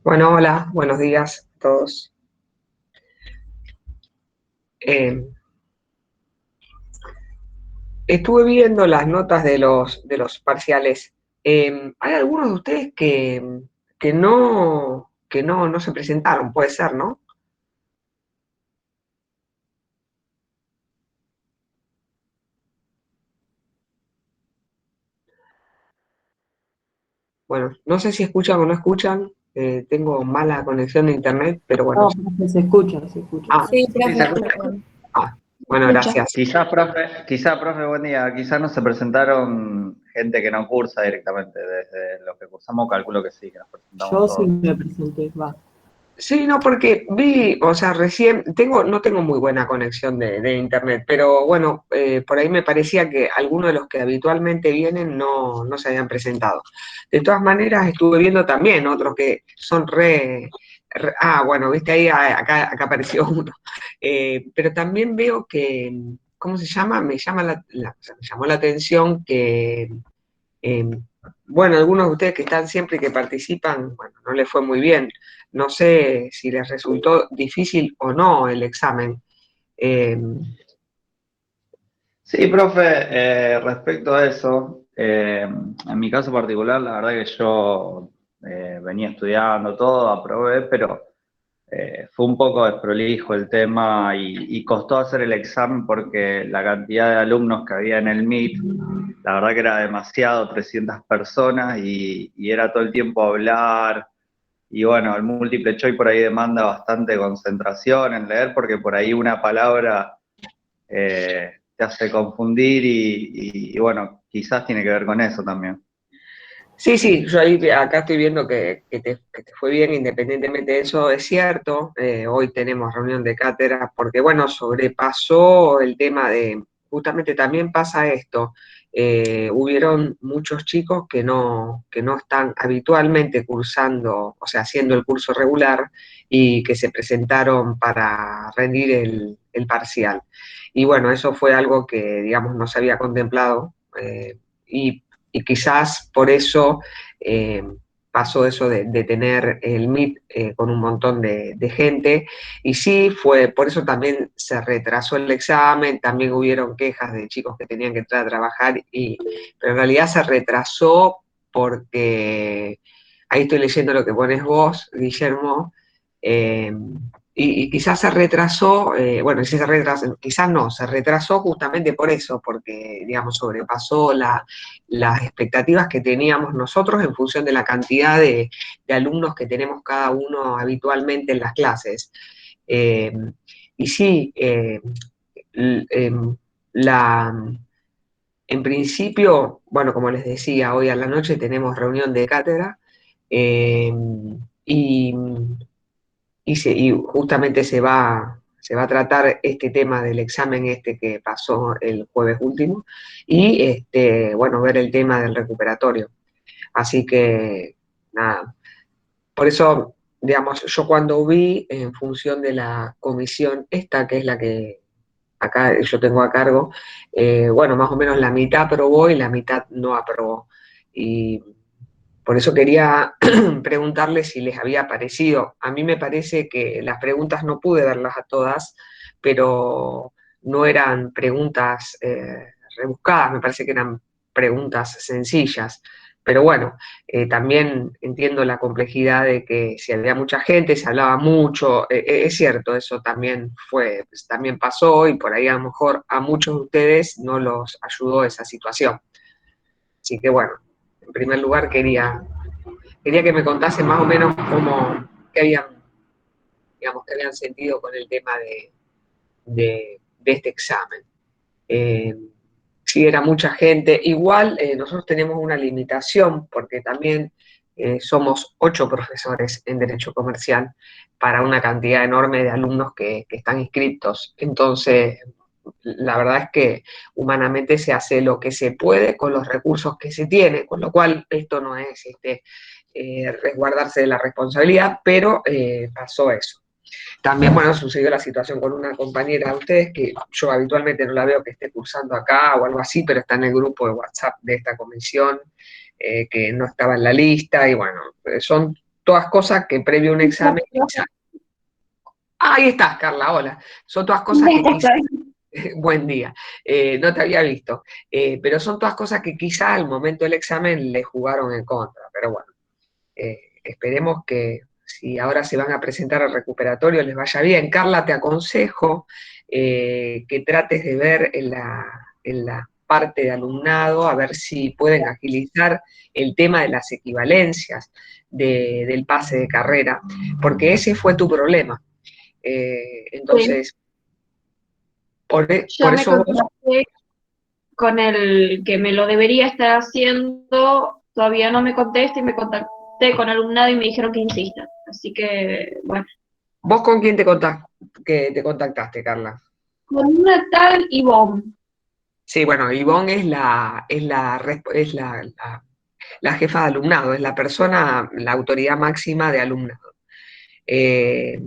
Bueno, hola, buenos días a todos. Eh, Estuve viendo las notas de los parciales. Hay algunos de ustedes que no se presentaron, puede ser, ¿no? Bueno, no sé si escuchan o no escuchan. Tengo mala conexión de internet, pero bueno. No, profe, se escucha, se escucha. Ah, Sí, Sí, profe, se está escucha. bien. bueno, Escucha. gracias. Quizá, profe, buen día. Quizás no se presentaron gente que no cursa directamente. Desde los que cursamos, calculo que sí, que nos presentamos Yo sí todos. me presenté, va. Sí, no, porque o sea, recién, no tengo muy buena conexión de internet, pero bueno, por ahí me parecía que algunos de los que habitualmente vienen no se habían presentado. De todas maneras, estuve viendo también otros que son bueno, viste ahí, acá apareció uno. Pero también veo que, ¿cómo se llama? O sea, me llamó la atención que eh, bueno, algunos de ustedes que están siempre y que participan, bueno, no les fue muy bien. No sé si les resultó difícil o no el examen. Eh, Sí, profe, respecto a eso, en mi caso particular, la verdad que yo venía estudiando todo, aprobé, pero fue un poco desprolijo el tema y costó hacer el examen porque la cantidad de alumnos que había en el Meet, la verdad que era demasiado, 300 personas y era todo el tiempo hablar. Y bueno, el múltiple choice por ahí demanda bastante concentración en leer porque por ahí una palabra te hace confundir y bueno, quizás tiene que ver con eso también. sí, sí, acá estoy viendo que te fue bien independientemente de eso, es cierto. Hoy tenemos reunión de cátedra porque, bueno, sobrepasó el tema justamente también pasa esto. Hubieron muchos chicos que no están habitualmente cursando, o sea, haciendo el curso regular y que se presentaron para rendir el parcial. Y bueno, eso fue algo que, digamos, no se había contemplado. Y y quizás por eso eh, pasó eso de tener el Meet con un montón de gente. Y sí, por eso también se retrasó el examen, también hubieron quejas de chicos que tenían que entrar a trabajar, pero en realidad se retrasó porque, ahí estoy leyendo lo que pones vos, Guillermo, eh, y quizás se retrasó, bueno, si se retrasó, quizás no, se retrasó justamente por eso, porque, digamos, sobrepasó las expectativas que teníamos nosotros en función de la cantidad de alumnos que tenemos cada uno habitualmente en las clases. Eh, y sí, la, en principio, bueno, como les decía, hoy a la noche tenemos reunión de cátedra eh, y, y justamente se va a tratar este tema del examen este que pasó el jueves último y, bueno, ver el tema del recuperatorio. Así que, nada, por eso, digamos, yo cuando vi en función de la comisión esta, que es la que acá yo tengo a cargo, bueno, más o menos la mitad aprobó y la mitad no aprobó. Y por eso quería preguntarles si les había parecido. A mí me parece que las preguntas no pude verlas a todas, pero no eran preguntas rebuscadas, me parece que eran preguntas sencillas. Pero bueno, también entiendo la complejidad de que si había mucha gente, se hablaba mucho, es cierto, eso también pues, también pasó y por ahí a lo mejor a muchos de ustedes no los ayudó esa situación. Así que bueno, en primer lugar quería que me contasen más o menos qué habían, digamos, qué habían sentido con el tema de este examen. Eh, si era mucha gente, igual nosotros tenemos una limitación porque también somos 8 profesores en Derecho Comercial para una cantidad enorme de alumnos que están inscriptos. Entonces, la verdad es que humanamente se hace lo que se puede con los recursos que se tiene, con lo cual esto no es resguardarse de la responsabilidad, pero pasó eso. También, bueno, sucedió la situación con una compañera de ustedes que yo habitualmente no la veo que esté cursando acá o algo así, pero está en el grupo de WhatsApp de esta comisión, que no estaba en la lista y bueno, son todas cosas que previo a un examen quizás... Ahí estás, Carla, hola. Son todas cosas que quizás... Buen día, no te había visto, pero son todas cosas que quizá al momento del examen le jugaron en contra, pero bueno, esperemos que si ahora se van a presentar al recuperatorio les vaya bien. Carla, te aconsejo que trates de ver en la parte de alumnado, a ver si pueden agilizar el tema de las equivalencias del pase de carrera, porque ese fue tu problema. Sí, Entonces, por ya me eso vos... contacté con el que me lo debería estar haciendo, todavía no me contesta y me contacté con alumnado y me dijeron que insista. Así que, bueno, ¿Vos con quién que te contactaste, Carla? con una tal Ivonne. Sí, bueno, Ivonne es la jefa de alumnado, es la persona, la autoridad máxima de alumnado. Eh,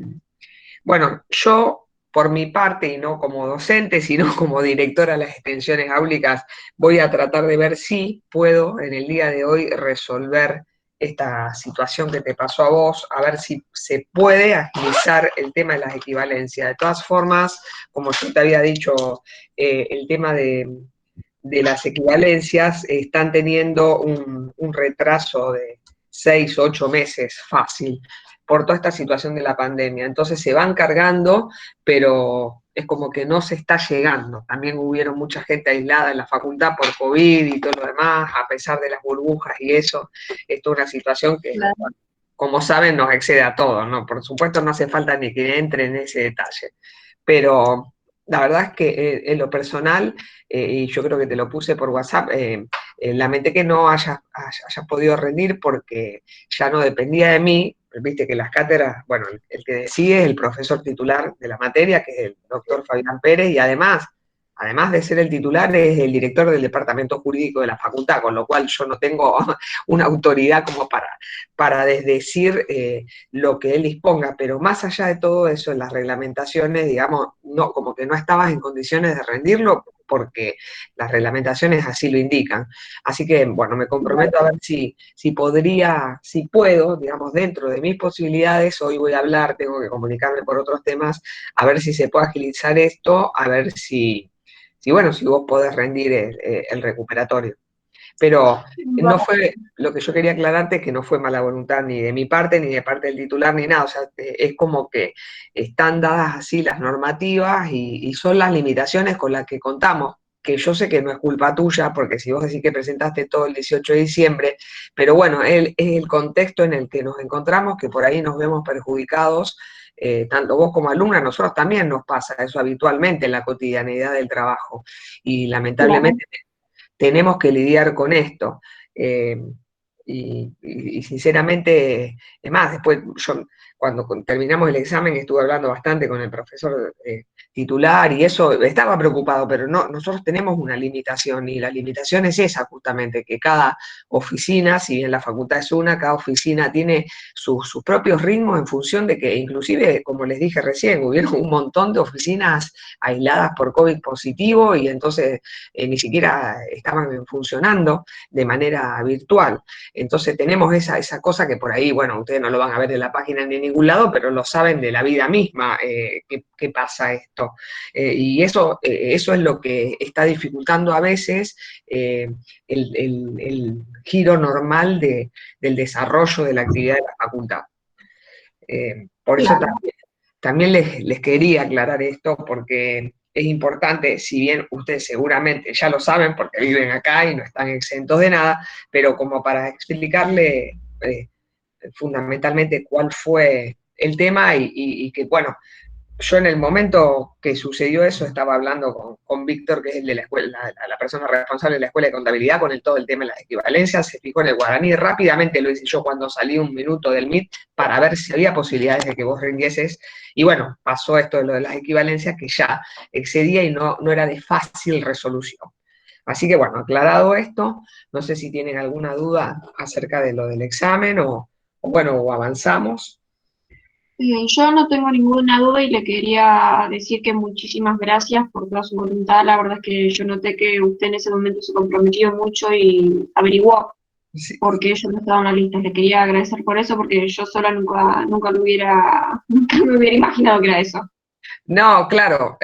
bueno, yo, por mi parte, y no como docente, sino como directora de las extensiones áulicas, voy a tratar de ver si puedo en el día de hoy resolver esta situación que te pasó a vos, a ver si se puede agilizar el tema de las equivalencias. De todas formas, como yo te había dicho, el tema de las equivalencias están teniendo un retraso de 6 o 8 meses fácil por toda esta situación de la pandemia. Entonces se van cargando, pero es como que no se está llegando. También hubieron mucha gente aislada en la facultad por COVID y todo lo demás, a pesar de las burbujas y eso. Esto es una situación que, Claro. como saben, nos excede a todos, ¿no? Por supuesto no hace falta ni que entre en ese detalle, pero la verdad es que en lo personal, y yo creo que te lo puse por WhatsApp, lamenté que no hayas podido rendir porque ya no dependía de mí. Viste que las cátedras, bueno, el que decide es el profesor titular de la materia, que es el doctor Fabián Pérez, y además de ser el titular, es el director del departamento jurídico de la facultad, con lo cual yo no tengo una autoridad como para desdecir lo que él disponga, pero más allá de todo eso, en las reglamentaciones, digamos, no, como que no estabas en condiciones de rendirlo porque las reglamentaciones así lo indican. Así que, bueno, me comprometo a ver si puedo, digamos, dentro de mis posibilidades, hoy voy a hablar, tengo que comunicarme por otros temas, a ver si se puede agilizar esto, a ver si vos podés rendir el recuperatorio. Pero no Bueno, fue, lo que yo quería aclararte es que no fue mala voluntad ni de mi parte, ni de parte del titular, ni nada. O sea, es como que están dadas así las normativas y son las limitaciones con las que contamos, que yo sé que no es culpa tuya, porque si vos decís que presentaste todo el 18 de diciembre, pero bueno, es el contexto en el que nos encontramos, que por ahí nos vemos perjudicados, tanto vos como alumna, a nosotros también nos pasa eso habitualmente en la cotidianeidad del trabajo. Y claro. lamentablemente tenemos que lidiar con esto. Eh, y sinceramente, es más, después yo cuando terminamos el examen estuve hablando bastante con el profesor titular y eso, estaba preocupado, pero no, nosotros tenemos una limitación y la limitación es esa justamente, que cada oficina, si bien la facultad es una, cada oficina tiene sus propios ritmos en función de que inclusive, como les dije recién, hubieron un montón de oficinas aisladas por COVID positivo y entonces ni siquiera estaban funcionando de manera virtual. Entonces tenemos esa cosa que por ahí, bueno, ustedes no lo van a ver en la página ni en ningún lado, pero lo saben de la vida misma, que pasa esto. Y eso es lo que está dificultando a veces el giro normal del desarrollo de la actividad de la facultad. Por eso Claro. también les quería aclarar esto porque es importante, si bien ustedes seguramente ya lo saben porque viven acá y no están exentos de nada, pero como para explicarle fundamentalmente cuál fue el tema y que, bueno, yo en el momento que sucedió eso estaba hablando con Víctor, que es el de la escuela, la persona responsable de la escuela de contabilidad, con todo el tema de las equivalencias, se fijó en el guaraní, rápidamente lo hice yo cuando salí un minuto del Meet para ver si había posibilidades de que vos rindieses, y bueno, pasó esto de lo de las equivalencias que ya excedía y no era de fácil resolución. Así que bueno, aclarado esto, no sé si tienen alguna duda acerca de lo del examen o avanzamos. Yo no tengo ninguna duda y le quería decir que muchísimas gracias por toda su voluntad. La verdad es que yo noté que usted en ese momento se comprometió mucho y averiguó. Sí. porque ellos no estaban en la lista. Le quería agradecer por eso, porque yo sola nunca lo hubiera, nunca me hubiera imaginado que era eso. No, claro,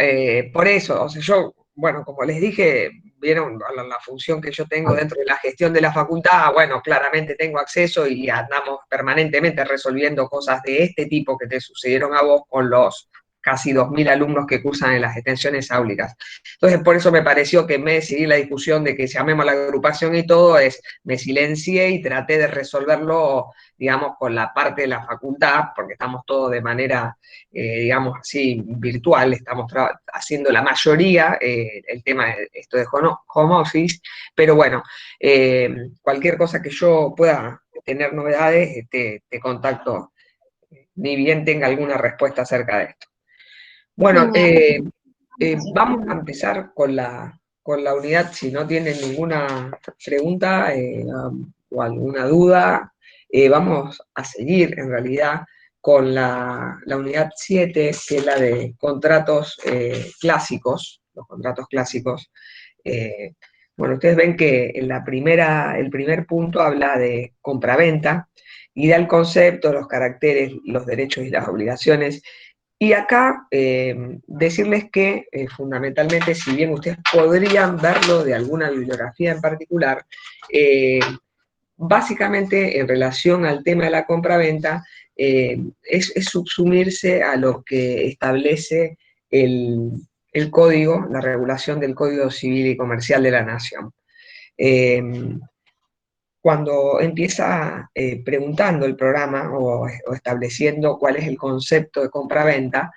por eso, o sea, yo, bueno, como les dije, vieron la función que yo tengo dentro de la gestión de la facultad, bueno, claramente tengo acceso y andamos permanentemente resolviendo cosas de este tipo que te sucedieron a vos con los casi 2.000 alumnos que cursan en las extensiones áulicas. Entonces, por eso me pareció que en vez de seguir la discusión de que llamemos a la agrupación y todo, me silencié y traté de resolverlo, digamos, con la parte de la facultad, porque estamos todos de manera digamos así, virtual, estamos haciendo la mayoría el tema de esto de home office, pero bueno, cualquier cosa que yo pueda tener novedades, te contacto, ni bien tenga alguna respuesta acerca de esto. Bueno, Genial. vamos a empezar con la unidad, si no tienen ninguna pregunta o alguna duda, vamos a seguir en realidad con la unidad 7, que es la de contratos clásicos, los contratos clásicos. Eh, bueno, ustedes ven que en el primer punto habla de compraventa y da el concepto, los caracteres, los derechos y las obligaciones. Y acá decirles que fundamentalmente, si bien ustedes podrían verlo de alguna bibliografía en particular, eh, básicamente en relación al tema de la compraventa, es subsumirse a lo que establece el código, la regulación del Código Civil y Comercial de la Nación. Eh, Cuando empieza preguntando el programa o estableciendo cuál es el concepto de compraventa,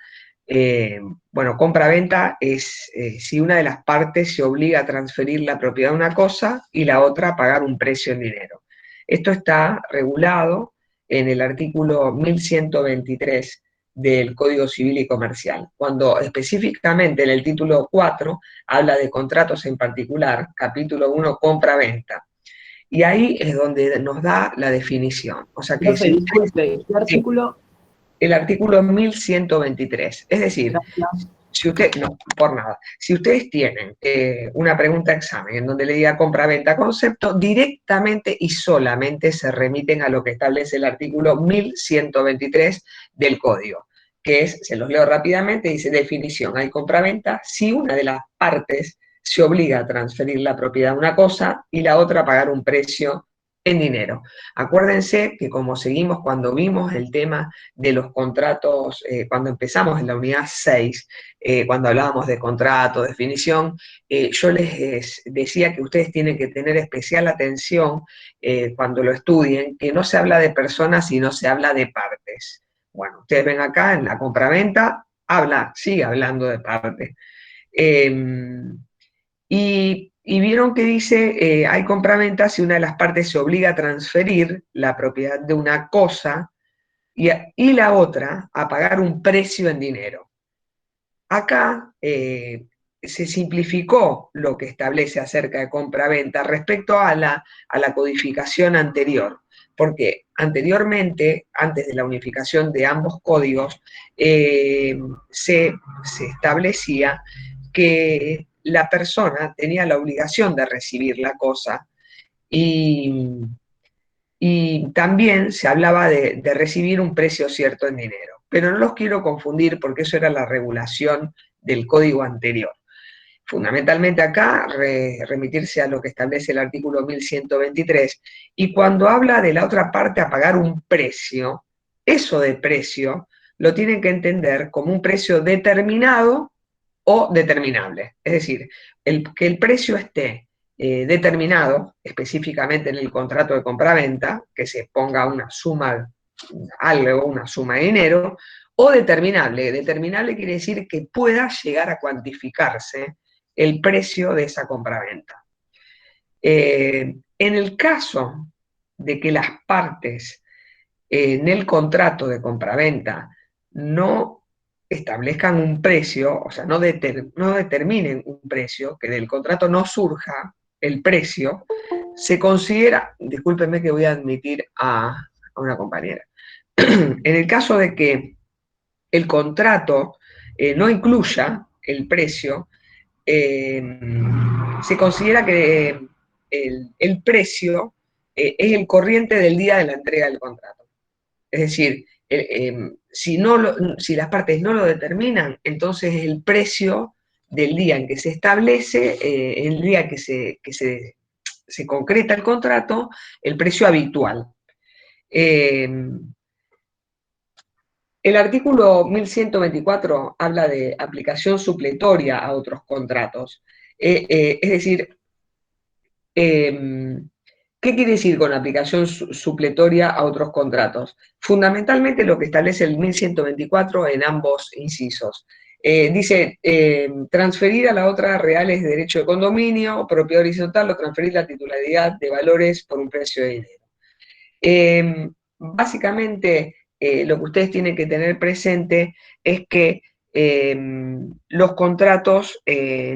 bueno, compraventa es si una de las partes se obliga a transferir la propiedad de una cosa y la otra a pagar un precio en dinero. Esto está regulado en el artículo 1123 del Código Civil y Comercial, cuando específicamente en el título 4 habla de contratos en particular, capítulo 1, compra-venta. Y ahí es donde nos da la definición. O sea que Profe, disculpe, ¿qué artículo? el artículo 1123. Es decir, Gracias. si usted, no, por nada, si ustedes tienen una pregunta examen en donde le diga compra-venta concepto, directamente y solamente se remiten a lo que establece el artículo 1123 del código, que es, se los leo rápidamente, dice definición, hay compra-venta si una de las partes se obliga a transferir la propiedad de una cosa y la otra a pagar un precio en dinero. Acuérdense que como seguimos cuando vimos el tema de los contratos, cuando empezamos en la unidad 6, cuando hablábamos de contrato, definición, yo les decía que ustedes tienen que tener especial atención cuando lo estudien, que no se habla de personas, sino se habla de partes. Bueno, ustedes ven acá en la compraventa, sigue hablando de partes. Y vieron que dice, hay compraventa si una de las partes se obliga a transferir la propiedad de una cosa y la otra a pagar un precio en dinero. Acá se simplificó lo que establece acerca de compraventa respecto a la codificación anterior, porque anteriormente, antes de la unificación de ambos códigos, se establecía que la persona tenía la obligación de recibir la cosa y, y también se hablaba de recibir un precio cierto en dinero. Pero no los quiero confundir porque eso era la regulación del código anterior. Fundamentalmente acá, remitirse a lo que establece el artículo 1123, y cuando habla de la otra parte a pagar un precio, eso de precio lo tienen que entender como un precio determinado o determinable. Es decir, que el precio esté determinado específicamente en el contrato de compraventa, que se ponga una suma, algo, una suma de dinero, o determinable. Determinable quiere decir que pueda llegar a cuantificarse el precio de esa compraventa. En el caso de que las partes en el contrato de compraventa no establezcan un precio, o sea, no determinen un precio, que del contrato no surja el precio, se considera, discúlpenme que voy a admitir a una compañera, en el caso de que el contrato no incluya el precio, se considera que el precio es el corriente del día de la entrega del contrato. Es decir, si las partes no lo determinan, entonces el precio del día en que se establece, el día que se concreta el contrato, el precio habitual. El artículo 1124 habla de aplicación supletoria a otros contratos. Es decir, ¿qué quiere decir con aplicación supletoria a otros contratos? Fundamentalmente lo que establece el 1124 en ambos incisos. Dice, transferir a la otra reales de derecho de condominio, propiedad horizontal o transferir la titularidad de valores por un precio de dinero. Básicamente, lo que ustedes tienen que tener presente es que los contratos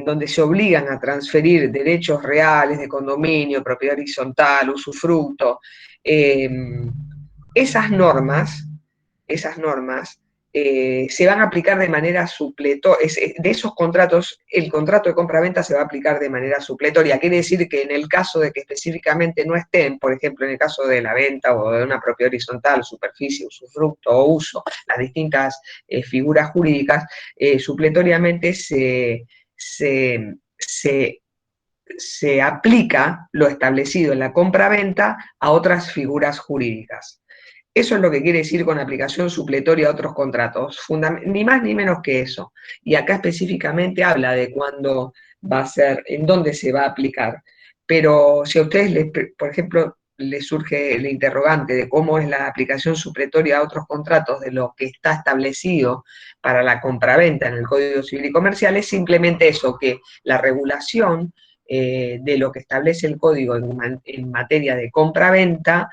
donde se obligan a transferir derechos reales de condominio, propiedad horizontal, usufructo, esas normas se van a aplicar de manera supletoria. De esos contratos, el contrato de compraventa se va a aplicar de manera supletoria. Quiere decir que en el caso de que específicamente no estén, por ejemplo, en el caso de la venta o de una propiedad horizontal, superficie, usufructo o uso, las distintas figuras jurídicas, supletoriamente se aplica lo establecido en la compraventa a otras figuras jurídicas. Eso es lo que quiere decir con aplicación supletoria a otros contratos, ni más ni menos que eso. Y acá específicamente habla de cuándo va a ser, en dónde se va a aplicar. Pero si a ustedes, por ejemplo, les surge el interrogante de cómo es la aplicación supletoria a otros contratos de lo que está establecido para la compraventa en el Código Civil y Comercial, es simplemente eso, que la regulación de lo que establece el Código en materia de compraventa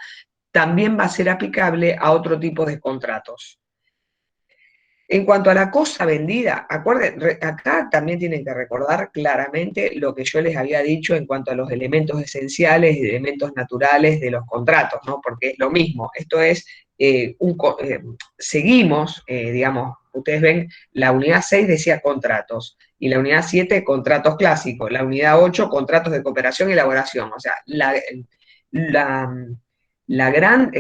también va a ser aplicable a otro tipo de contratos. En cuanto a la cosa vendida, acá también tienen que recordar claramente lo que yo les había dicho en cuanto a los elementos esenciales y elementos naturales de los contratos, ¿no? Porque es lo mismo. Esto es, seguimos, digamos, ustedes ven, la unidad 6 decía contratos, y la unidad 7 contratos clásicos, la unidad 8 contratos de cooperación y elaboración. O sea, la gran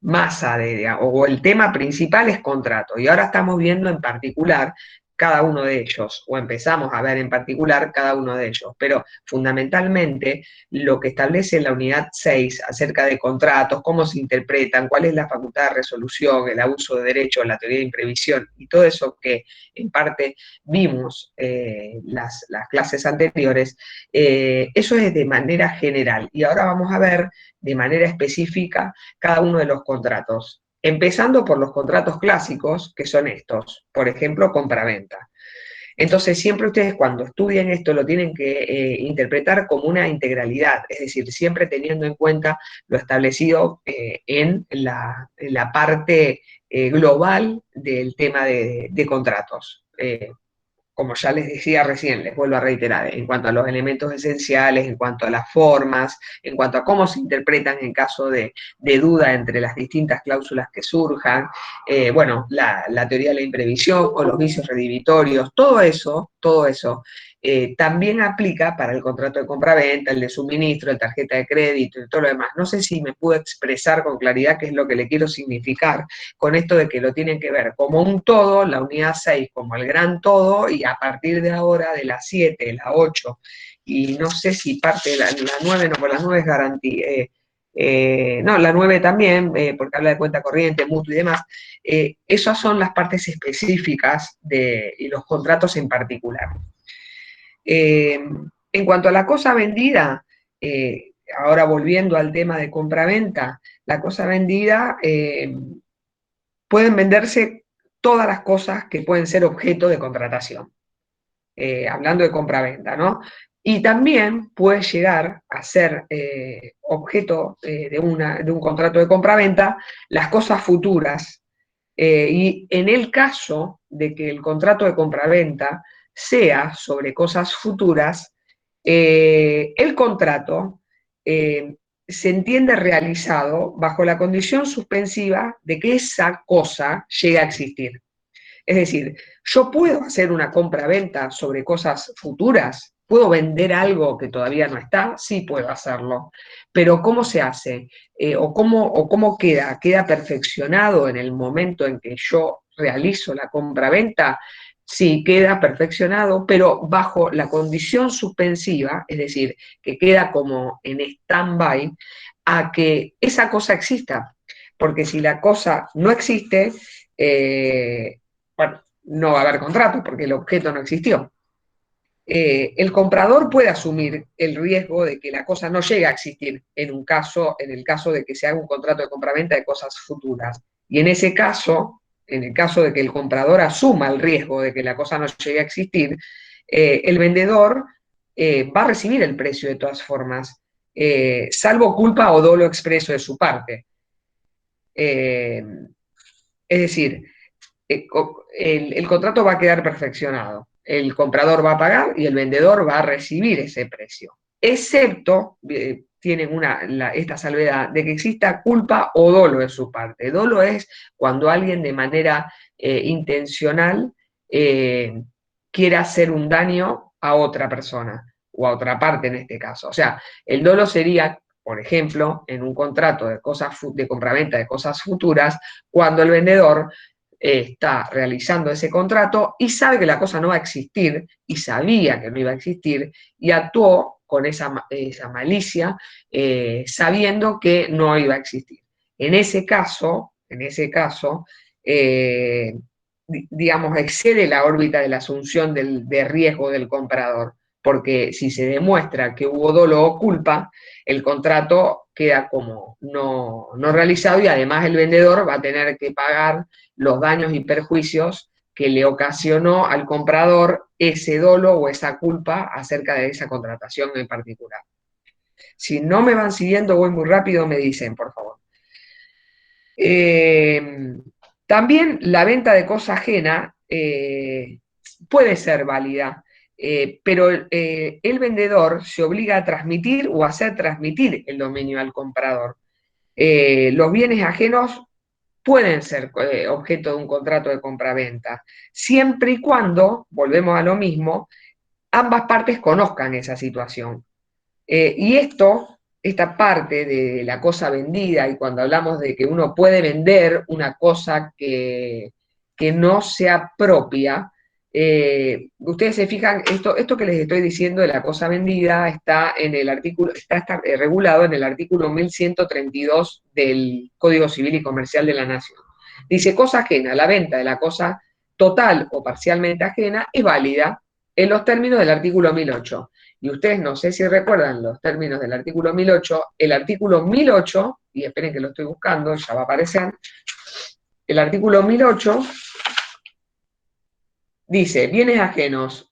masa o el tema principal es contrato. Y ahora estamos viendo en particular cada uno de ellos, o empezamos a ver en particular cada uno de ellos. Pero fundamentalmente lo que establece la unidad 6 acerca de contratos, cómo se interpretan, cuál es la facultad de resolución, el abuso de derechos, la teoría de imprevisión y todo eso que en parte vimos las clases anteriores, eso es de manera general. Y ahora vamos a ver de manera específica cada uno de los contratos, empezando por los contratos clásicos, que son estos, por ejemplo, compraventa. Entonces, siempre ustedes cuando estudien esto lo tienen que interpretar como una integralidad, es decir, siempre teniendo en cuenta lo establecido en la parte global del tema de contratos. Como ya les decía recién, les vuelvo a reiterar, en cuanto a los elementos esenciales, en cuanto a las formas, en cuanto a cómo se interpretan en caso de duda entre las distintas cláusulas que surjan, bueno, la teoría de la imprevisión o los vicios redivitorios, todo eso también aplica para el contrato de compraventa, el de suministro, el tarjeta de crédito y todo lo demás. No sé si me pude expresar con claridad qué es lo que le quiero significar con esto de que lo tienen que ver como un todo, la unidad 6 como el gran todo, y a partir de ahora de la 7, la 8, y no sé si parte de la 9, no, por la 9 es garantía, no, la 9 también, porque habla de cuenta corriente, mutuo y demás, esas son las partes específicas y los contratos en particular. En cuanto a la cosa vendida, ahora volviendo al tema de compraventa, la cosa vendida, pueden venderse todas las cosas que pueden ser objeto de contratación, hablando de compraventa, ¿no? Y también puede llegar a ser objeto de un contrato de compraventa las cosas futuras, y en el caso de que el contrato de compraventa sea sobre cosas futuras, el contrato se entiende realizado bajo la condición suspensiva de que esa cosa llegue a existir. Es decir, yo puedo hacer una compra-venta sobre cosas futuras, ¿Puedo vender algo que todavía no está? Sí puedo hacerlo. Pero ¿cómo se hace? ¿O cómo queda? ¿Queda perfeccionado en el momento en que yo realizo la compra-venta? Sí, queda perfeccionado, pero bajo la condición suspensiva, es decir, que queda como en stand-by, a que esa cosa exista. Porque si la cosa no existe, bueno, no va a haber contrato porque el objeto no existió. El comprador puede asumir el riesgo de que la cosa no llegue a existir en el caso de que se haga un contrato de compraventa de cosas futuras. Y en ese caso, en el caso de que el comprador asuma el riesgo de que la cosa no llegue a existir, el vendedor va a recibir el precio de todas formas, salvo culpa o dolo expreso de su parte. Es decir, el contrato va a quedar perfeccionado. El comprador va a pagar y el vendedor va a recibir ese precio. Excepto, tienen esta salvedad de que exista culpa o dolo de su parte. Dolo es cuando alguien de manera intencional quiere hacer un daño a otra persona o a otra parte en este caso. O sea, el dolo sería, por ejemplo, en un contrato de compraventa de cosas futuras, cuando el vendedor está realizando ese contrato y sabe que la cosa no va a existir y sabía que no iba a existir y actuó con esa malicia sabiendo que no iba a existir. En ese caso, digamos, excede la órbita de la asunción de riesgo del comprador, porque si se demuestra que hubo dolo o culpa, el contrato queda como no realizado y además el vendedor va a tener que pagar los daños y perjuicios que le ocasionó al comprador ese dolo o esa culpa acerca de esa contratación en particular. Si no me van siguiendo, voy muy rápido, me dicen, por favor. También la venta de cosa ajena puede ser válida, pero el vendedor se obliga a transmitir o hacer transmitir el dominio al comprador. Los bienes ajenos pueden ser objeto de un contrato de compraventa, siempre y cuando, volvemos a lo mismo, ambas partes conozcan esa situación. Y esta parte de la cosa vendida, y cuando hablamos de que uno puede vender una cosa que no sea propia, ustedes se fijan, esto que les estoy diciendo de la cosa vendida está en el artículo, está regulado en el artículo 1132 del Código Civil y Comercial de la Nación. Dice, cosa ajena, la venta de la cosa total o parcialmente ajena es válida en los términos del artículo 1008. Y ustedes no sé si recuerdan los términos del artículo 1008, el artículo 1008, y esperen que lo estoy buscando, ya va a aparecer, el artículo 1008 dice, bienes ajenos,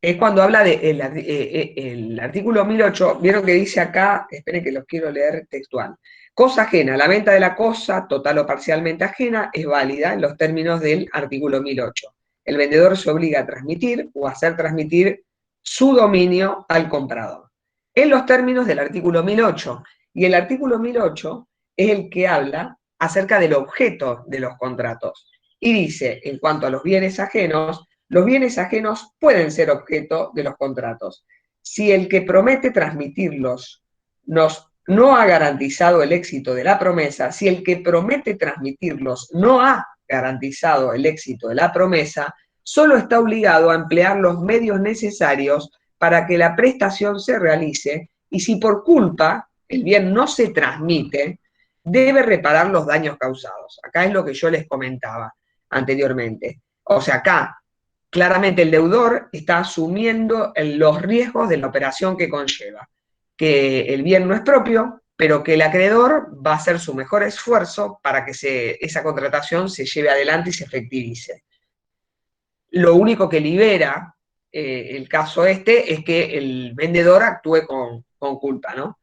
es cuando habla el artículo 1008, vieron que dice acá, esperen que los quiero leer textual, cosa ajena, la venta de la cosa, total o parcialmente ajena, es válida en los términos del artículo 1008. El vendedor se obliga a transmitir o a hacer transmitir su dominio al comprador, en los términos del artículo 1008. Y el artículo 1008 es el que habla acerca del objeto de los contratos. Y dice, en cuanto a los bienes ajenos pueden ser objeto de los contratos. Si el que promete transmitirlos no ha garantizado el éxito de la promesa, si el que promete transmitirlos no ha garantizado el éxito de la promesa, solo está obligado a emplear los medios necesarios para que la prestación se realice y si por culpa el bien no se transmite, debe reparar los daños causados. Acá es lo que yo les comentaba anteriormente. O sea, acá claramente el deudor está asumiendo los riesgos de la operación que conlleva, que el bien no es propio, pero que el acreedor va a hacer su mejor esfuerzo para que esa contratación se lleve adelante y se efectivice. Lo único que libera el caso es que el vendedor actúe con culpa, ¿no?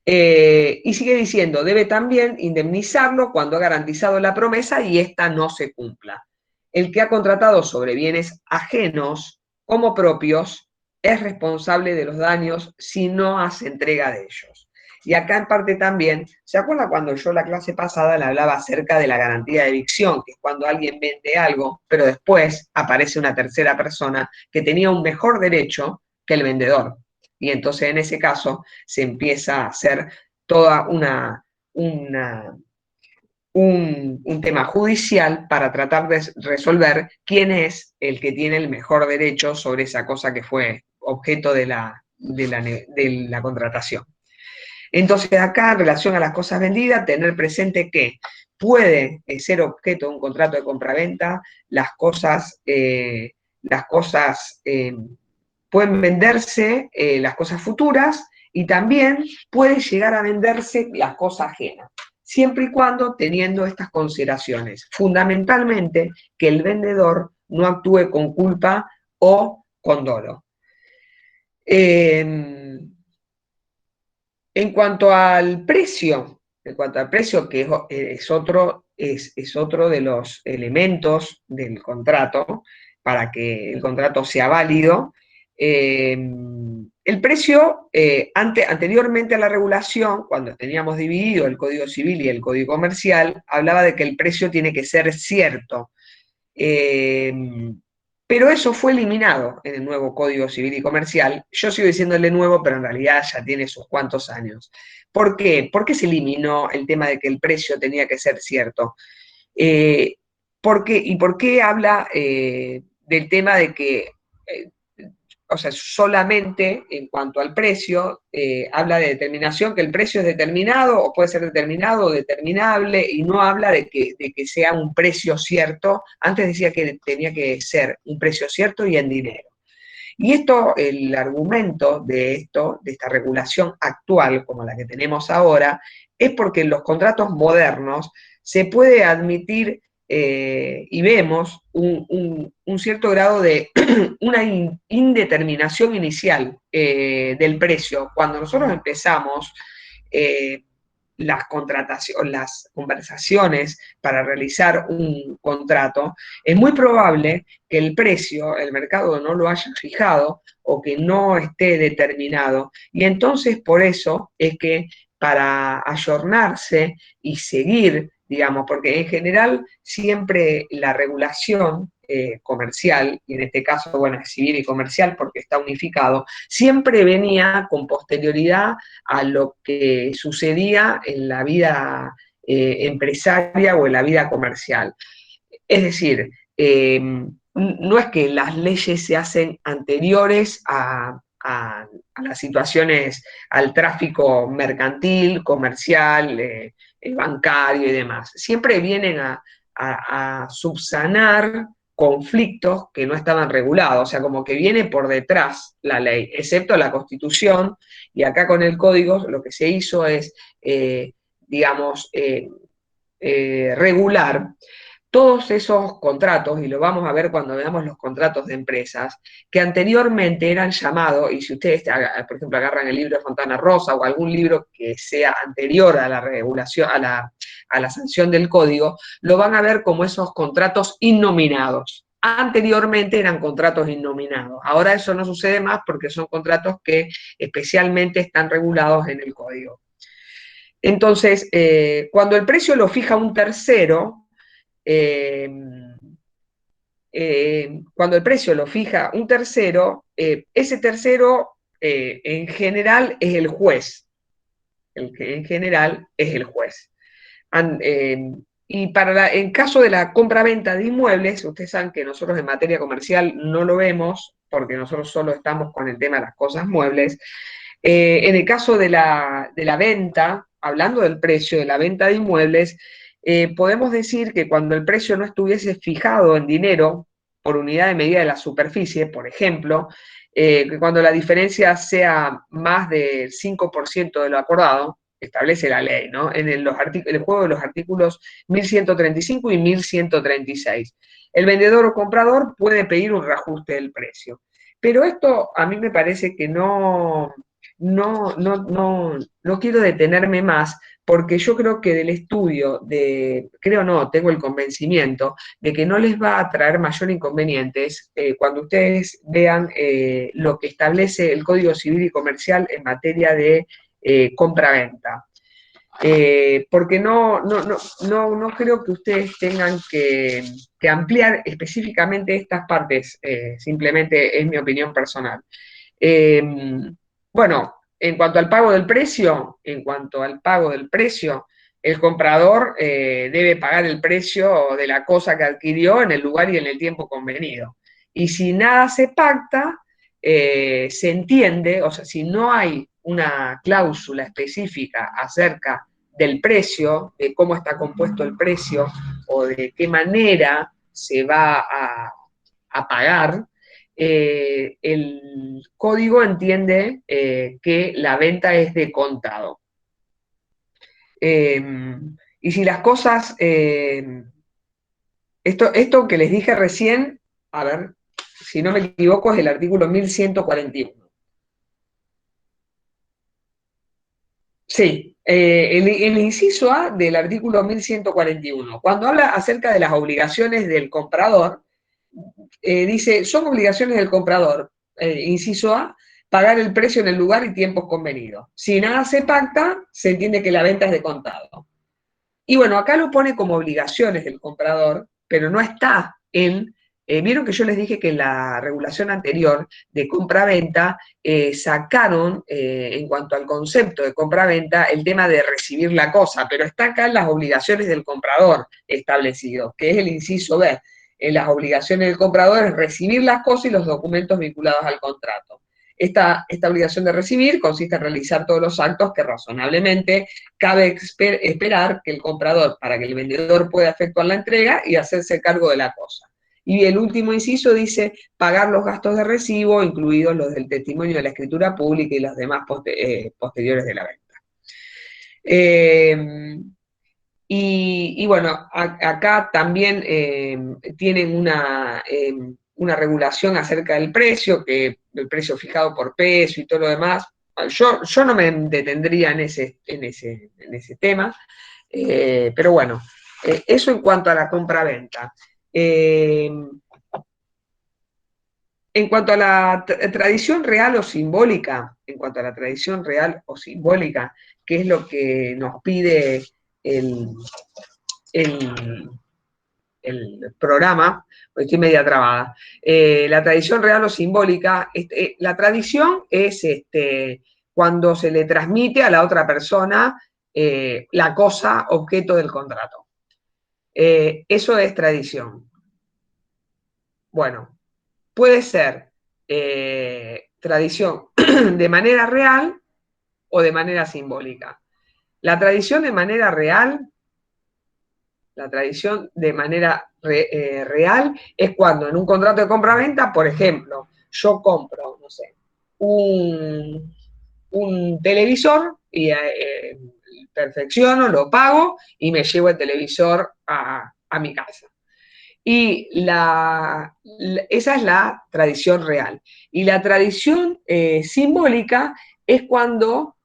Y sigue diciendo, debe también indemnizarlo cuando ha garantizado la promesa y ésta no se cumpla. El que ha contratado sobre bienes ajenos como propios es responsable de los daños si no hace entrega de ellos. Y acá en parte también, ¿se acuerda cuando yo la clase pasada le hablaba acerca de la garantía de evicción, que es cuando alguien vende algo, pero después aparece una tercera persona que tenía un mejor derecho que el vendedor. Y entonces en ese caso se empieza a hacer toda un tema judicial para tratar de resolver quién es el que tiene el mejor derecho sobre esa cosa que fue objeto de la contratación. Entonces acá, en relación a las cosas vendidas, tener presente que puede ser objeto de un contrato de compraventa, las cosas pueden venderse, las cosas futuras, y también puede llegar a venderse las cosas ajenas, siempre y cuando teniendo estas consideraciones. Fundamentalmente, que el vendedor no actúe con culpa o con dolo. En cuanto al precio, que es otro de los elementos del contrato para que el contrato sea válido, el precio, anteriormente a la regulación, cuando teníamos dividido el Código Civil y el Código Comercial, hablaba de que el precio tiene que ser cierto. Pero eso fue eliminado en el nuevo Código Civil y Comercial. Yo sigo diciéndole nuevo, pero en realidad ya tiene sus cuantos años. ¿Por qué? ¿Por qué se eliminó el tema de que el precio tenía que ser cierto? ¿Y por qué habla del tema de que, o sea, solamente en cuanto al precio, habla de determinación, que el precio es determinado o puede ser determinado o determinable, y no habla de que sea un precio cierto? Antes decía que tenía que ser un precio cierto y en dinero. Y esto, el argumento de esta regulación actual, como la que tenemos ahora, es porque en los contratos modernos se puede admitir y vemos un cierto grado de una indeterminación inicial del precio. Cuando nosotros empezamos las conversaciones para realizar un contrato, es muy probable que el precio, el mercado no lo haya fijado o que no esté determinado. Y entonces por eso es que para ayornarse y seguir, digamos, porque en general siempre la regulación comercial, y en este caso, bueno, es civil y comercial porque está unificado, siempre venía con posterioridad a lo que sucedía en la vida empresaria o en la vida comercial. Es decir, no es que las leyes se hacen anteriores a las situaciones, al tráfico mercantil, comercial, bancario y demás. Siempre vienen a subsanar conflictos que no estaban regulados, o sea, como que viene por detrás la ley, excepto la Constitución, y acá con el Código lo que se hizo es, digamos, regular todos esos contratos, y lo vamos a ver cuando veamos los contratos de empresas, que anteriormente eran llamados, y si ustedes, por ejemplo, agarran el libro de Fontana Rosa o algún libro que sea anterior a la regulación, a la sanción del código, lo van a ver como esos contratos innominados. Anteriormente eran contratos innominados. Ahora eso no sucede más porque son contratos que especialmente están regulados en el código. Entonces, cuando el precio lo fija un tercero, cuando el precio lo fija un tercero, ese tercero en general es el juez. El que en general es el juez. Y en caso de la compra-venta de inmuebles, ustedes saben que nosotros en materia comercial no lo vemos, porque nosotros solo estamos con el tema de las cosas muebles. En el caso de la venta, hablando del precio de la venta de inmuebles, podemos decir que cuando el precio no estuviese fijado en dinero por unidad de medida de la superficie, por ejemplo, que cuando la diferencia sea más del 5% de lo acordado, establece la ley, ¿no? En el juego de los artículos 1135 y 1136. El vendedor o comprador puede pedir un reajuste del precio. Pero esto a mí me parece que no quiero detenerme más, porque yo creo que del estudio, tengo el convencimiento de que no les va a traer mayor inconvenientes cuando ustedes vean lo que establece el Código Civil y Comercial en materia de compra-venta. Porque no creo que ustedes tengan que ampliar específicamente estas partes, simplemente es mi opinión personal. Bueno, en cuanto al pago del precio, el comprador debe pagar el precio de la cosa que adquirió en el lugar y en el tiempo convenido. Y si nada se pacta, se entiende, o sea, si no hay una cláusula específica acerca del precio, de cómo está compuesto el precio o de qué manera se va a pagar, el código entiende que la venta es de contado. Y si las cosas, esto que les dije recién, a ver, si no me equivoco, es el artículo 1141. Sí, el inciso A del artículo 1141, cuando habla acerca de las obligaciones del comprador, dice, son obligaciones del comprador, inciso A, pagar el precio en el lugar y tiempos convenidos. Si nada se pacta, se entiende que la venta es de contado. Y bueno, acá lo pone como obligaciones del comprador, pero no está en... Vieron que yo les dije que en la regulación anterior de compra-venta sacaron, en cuanto al concepto de compra-venta, el tema de recibir la cosa, pero está acá en las obligaciones del comprador establecido, que es el inciso B. En las obligaciones del comprador es recibir las cosas y los documentos vinculados al contrato. Esta obligación de recibir consiste en realizar todos los actos que razonablemente cabe esperar que el comprador, para que el vendedor pueda efectuar la entrega y hacerse cargo de la cosa. Y el último inciso dice pagar los gastos de recibo, incluidos los del testimonio de la escritura pública y los demás posteriores de la venta. Y bueno, acá también tienen una regulación acerca del precio, que el precio fijado por peso y todo lo demás. Yo no me detendría en ese tema, pero bueno, eso en cuanto a la compra-venta. En cuanto a la tradición real o simbólica, que es lo que nos pide el, el programa, porque estoy media trabada. La tradición real o simbólica, la tradición es cuando se le transmite a la otra persona la cosa objeto del contrato. Eso es tradición. Bueno, puede ser tradición de manera real o de manera simbólica. La tradición de manera real real es cuando en un contrato de compra-venta, por ejemplo, yo compro, no sé, un televisor y perfecciono, lo pago y me llevo el televisor a mi casa. Y esa es la tradición real. Y la tradición simbólica es cuando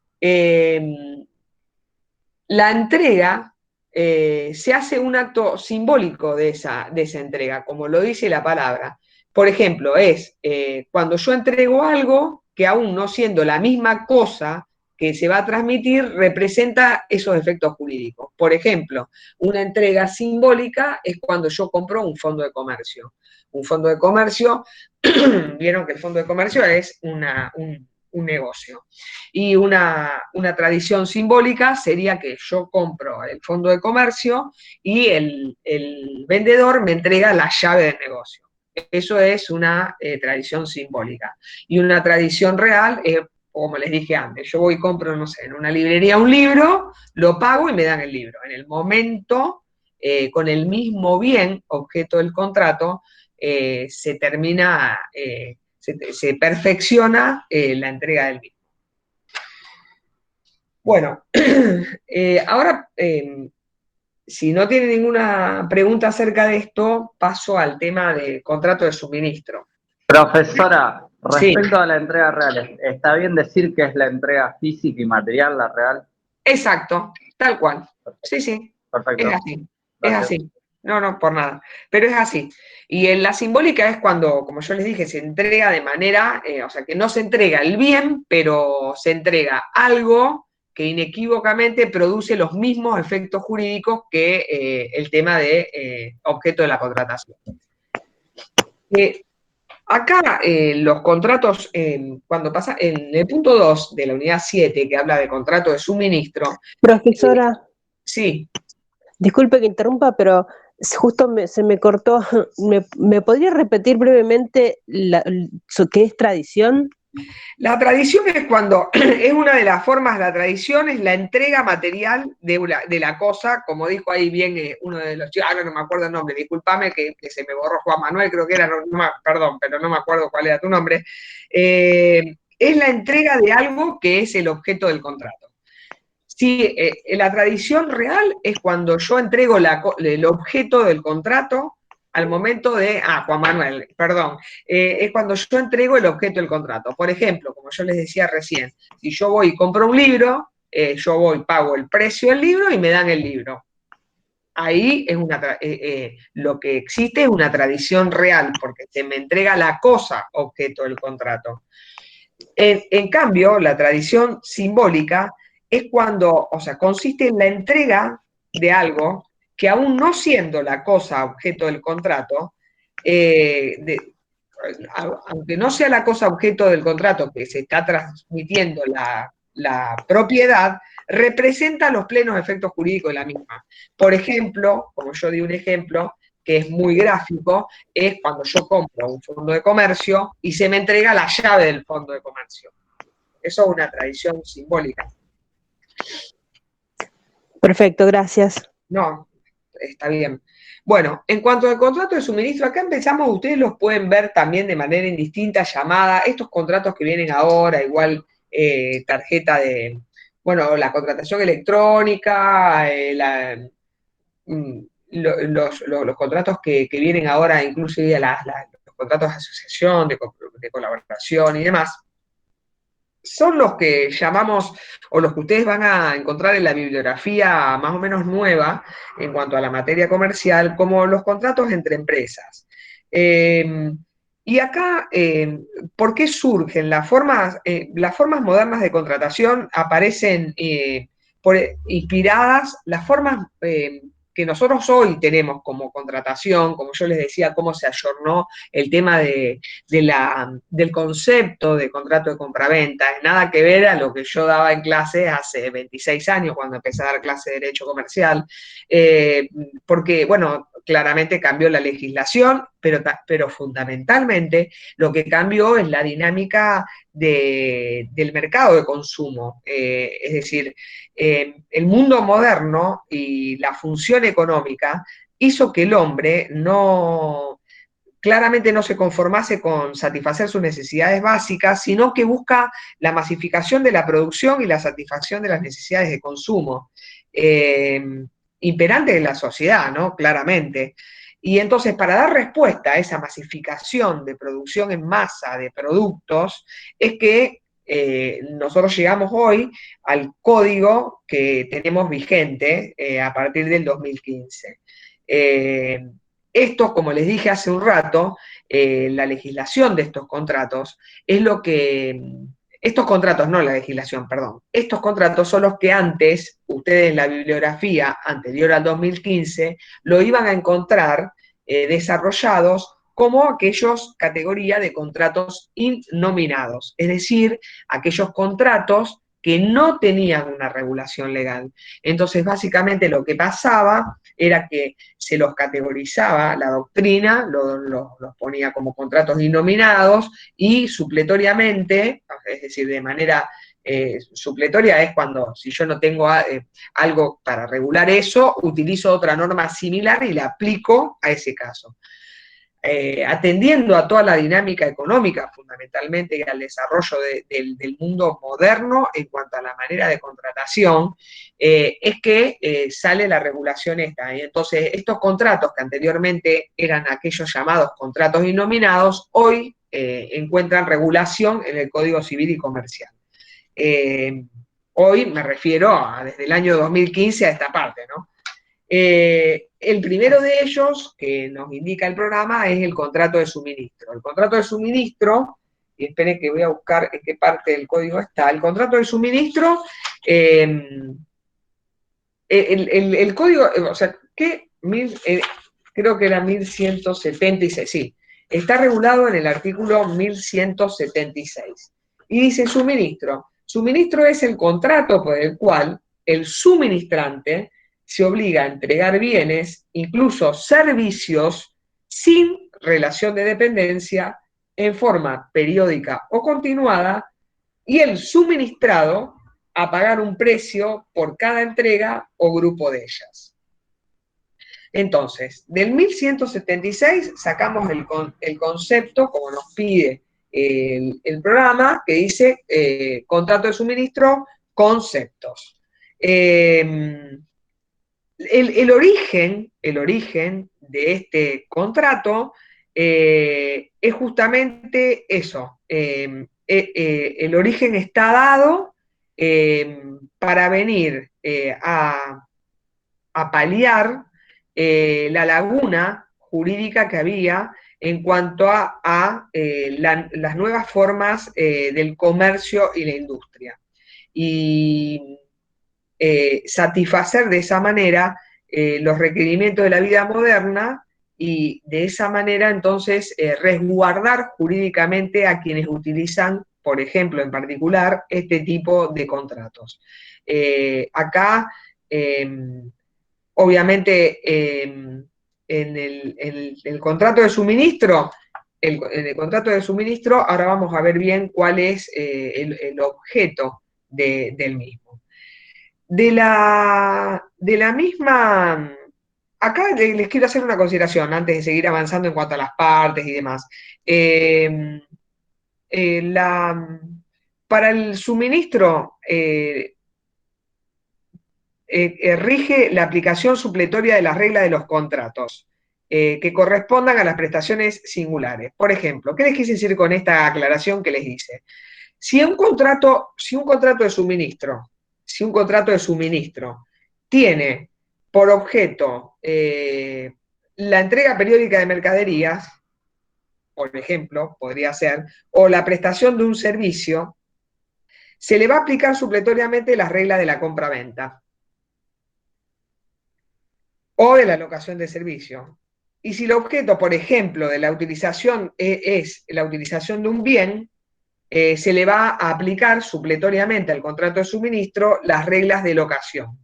la entrega se hace un acto simbólico de esa entrega, como lo dice la palabra. Por ejemplo, es cuando yo entrego algo que aún no siendo la misma cosa que se va a transmitir, representa esos efectos jurídicos. Por ejemplo, una entrega simbólica es cuando yo compro un fondo de comercio. Un fondo de comercio, vieron que el fondo de comercio es un negocio. Y una tradición simbólica sería que yo compro el fondo de comercio y el vendedor me entrega la llave del negocio. Eso es una tradición simbólica. Y una tradición real es, como les dije antes, yo voy y compro, no sé, en una librería un libro, lo pago y me dan el libro. En el momento, con el mismo bien, objeto del contrato, se termina, se perfecciona la entrega del mismo. Bueno, ahora, si no tiene ninguna pregunta acerca de esto, paso al tema del contrato de suministro. Profesora, Sí, respecto a la entrega real, ¿está bien decir que es la entrega física y material la real? exacto, tal cual. Sí, sí, Perfecto. es así, es Gracias. así. No, por nada, pero es así. Y en la simbólica es cuando, como yo les dije, se entrega de manera, o sea, que no se entrega el bien, pero se entrega algo que inequívocamente produce los mismos efectos jurídicos que el tema de objeto de la contratación. Acá los contratos, cuando pasa en el punto 2 de la unidad 7, que habla de contrato de suministro, Profesora, sí, disculpe que interrumpa, pero justo se me cortó. ¿Me podría repetir brevemente qué es tradición? la tradición es cuando, es una de las formas, la tradición es la entrega material de la cosa, como dijo ahí bien uno de los chicos, no me acuerdo el nombre, discúlpame que se me borró Juan Manuel, creo que era, perdón, pero no me acuerdo cuál era tu nombre, es la entrega de algo que es el objeto del contrato. Sí, la tradición real es cuando yo entrego el objeto del contrato al momento de, Juan Manuel, perdón, es cuando yo entrego el objeto del contrato. Por ejemplo, como yo les decía recién, si yo voy y compro un libro, yo voy, pago el precio del libro y me dan el libro. Ahí es lo que existe es una tradición real, porque se me entrega la cosa objeto del contrato. En cambio, la tradición simbólica es cuando, o sea, consiste en la entrega de algo que aún no siendo la cosa objeto del contrato, aunque no sea la cosa objeto del contrato que se está transmitiendo la propiedad, representa los plenos efectos jurídicos de la misma. Por ejemplo, como yo di un ejemplo, que es muy gráfico, es cuando yo compro un fondo de comercio y se me entrega la llave del fondo de comercio. Eso es una tradición simbólica. Perfecto, gracias. No, está bien. Bueno, en cuanto al contrato de suministro, acá empezamos, ustedes los pueden ver también de manera indistinta, llamada, estos contratos que vienen ahora, igual tarjeta de, bueno, la contratación electrónica, los contratos que vienen ahora, inclusive los contratos de asociación, de colaboración y demás, son los que llamamos, o los que ustedes van a encontrar en la bibliografía más o menos nueva en cuanto a la materia comercial, como los contratos entre empresas. Y acá, ¿por qué surgen las formas modernas de contratación? Aparecen inspiradas, las formas que nosotros hoy tenemos como contratación, como yo les decía, cómo se ayornó el tema del concepto de contrato de compraventa, es nada que ver a lo que yo daba en clase hace 26 años, cuando empecé a dar clase de Derecho Comercial, porque, bueno, claramente cambió la legislación, pero fundamentalmente lo que cambió es la dinámica del mercado de consumo. Es decir, el mundo moderno y la función económica hizo que el hombre claramente no se conformase con satisfacer sus necesidades básicas, sino que busca la masificación de la producción y la satisfacción de las necesidades de consumo, imperantes en la sociedad, ¿no? Claramente. Y entonces, para dar respuesta a esa masificación de producción en masa de productos, es que nosotros llegamos hoy al código que tenemos vigente a partir del 2015. Esto, como les dije hace un rato, la legislación de estos contratos es lo que, estos contratos, no la legislación, perdón, estos contratos son los que antes, ustedes en la bibliografía anterior al 2015, lo iban a encontrar desarrollados como aquellos categoría de contratos innominados, es decir, aquellos contratos que no tenían una regulación legal. Entonces, básicamente lo que pasaba era que se los categorizaba, la doctrina los ponía como contratos innominados y supletoriamente, es decir, de manera supletoria es cuando, si yo no tengo algo para regular eso, utilizo otra norma similar y la aplico a ese caso. Atendiendo a toda la dinámica económica, fundamentalmente, y al desarrollo del mundo moderno en cuanto a la manera de contratación, es que sale la regulación esta. Y entonces, estos contratos que anteriormente eran aquellos llamados contratos innominados, hoy encuentran regulación en el Código Civil y Comercial. Hoy me refiero desde el año 2015 a esta parte, ¿no? El primero de ellos, que nos indica el programa, es el contrato de suministro. El contrato de suministro, y esperen que voy a buscar en qué parte del código está, el contrato de suministro, el código, o sea, creo que era 1176, sí. está regulado en el artículo 1176. Y dice suministro. Suministro es el contrato por el cual el suministrante se obliga a entregar bienes, incluso servicios, sin relación de dependencia, en forma periódica o continuada, y el suministrado a pagar un precio por cada entrega o grupo de ellas. Entonces, del 1176 sacamos el concepto, como nos pide el programa, que dice contrato de suministro, conceptos. El origen de este contrato es justamente eso. El origen está dado para venir a paliar la laguna jurídica que había en cuanto a las nuevas formas del comercio y la industria. Y satisfacer de esa manera los requerimientos de la vida moderna y de esa manera entonces resguardar jurídicamente a quienes utilizan, por ejemplo, en particular, este tipo de contratos. Acá, obviamente, en el contrato de suministro, en el contrato de suministro, ahora vamos a ver bien cuál es el objeto del mismo. De la misma, acá les quiero hacer una consideración antes de seguir avanzando en cuanto a las partes y demás. Para el suministro rige la aplicación supletoria de las reglas de los contratos que correspondan a las prestaciones singulares. Por ejemplo, ¿qué les quise decir con esta aclaración que les hice? Si un contrato de suministro tiene por objeto la entrega periódica de mercaderías, por ejemplo, podría ser, o la prestación de un servicio, se le va a aplicar supletoriamente las reglas de la compra-venta o de la locación de servicio. Y si el objeto, por ejemplo, de la utilización es la utilización de un bien, se le va a aplicar supletoriamente al contrato de suministro las reglas de locación.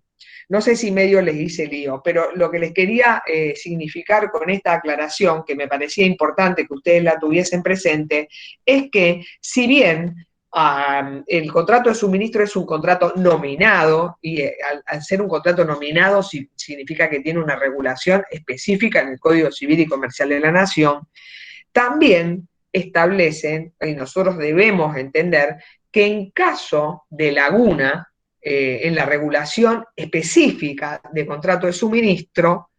No sé si medio les hice lío, pero lo que les quería significar con esta aclaración, que me parecía importante que ustedes la tuviesen presente, es que si bien el contrato de suministro es un contrato nominado, y al ser un contrato nominado significa que tiene una regulación específica en el Código Civil y Comercial de la Nación, también establecen, y nosotros debemos entender, que en caso de laguna, en la regulación específica de contrato de suministro,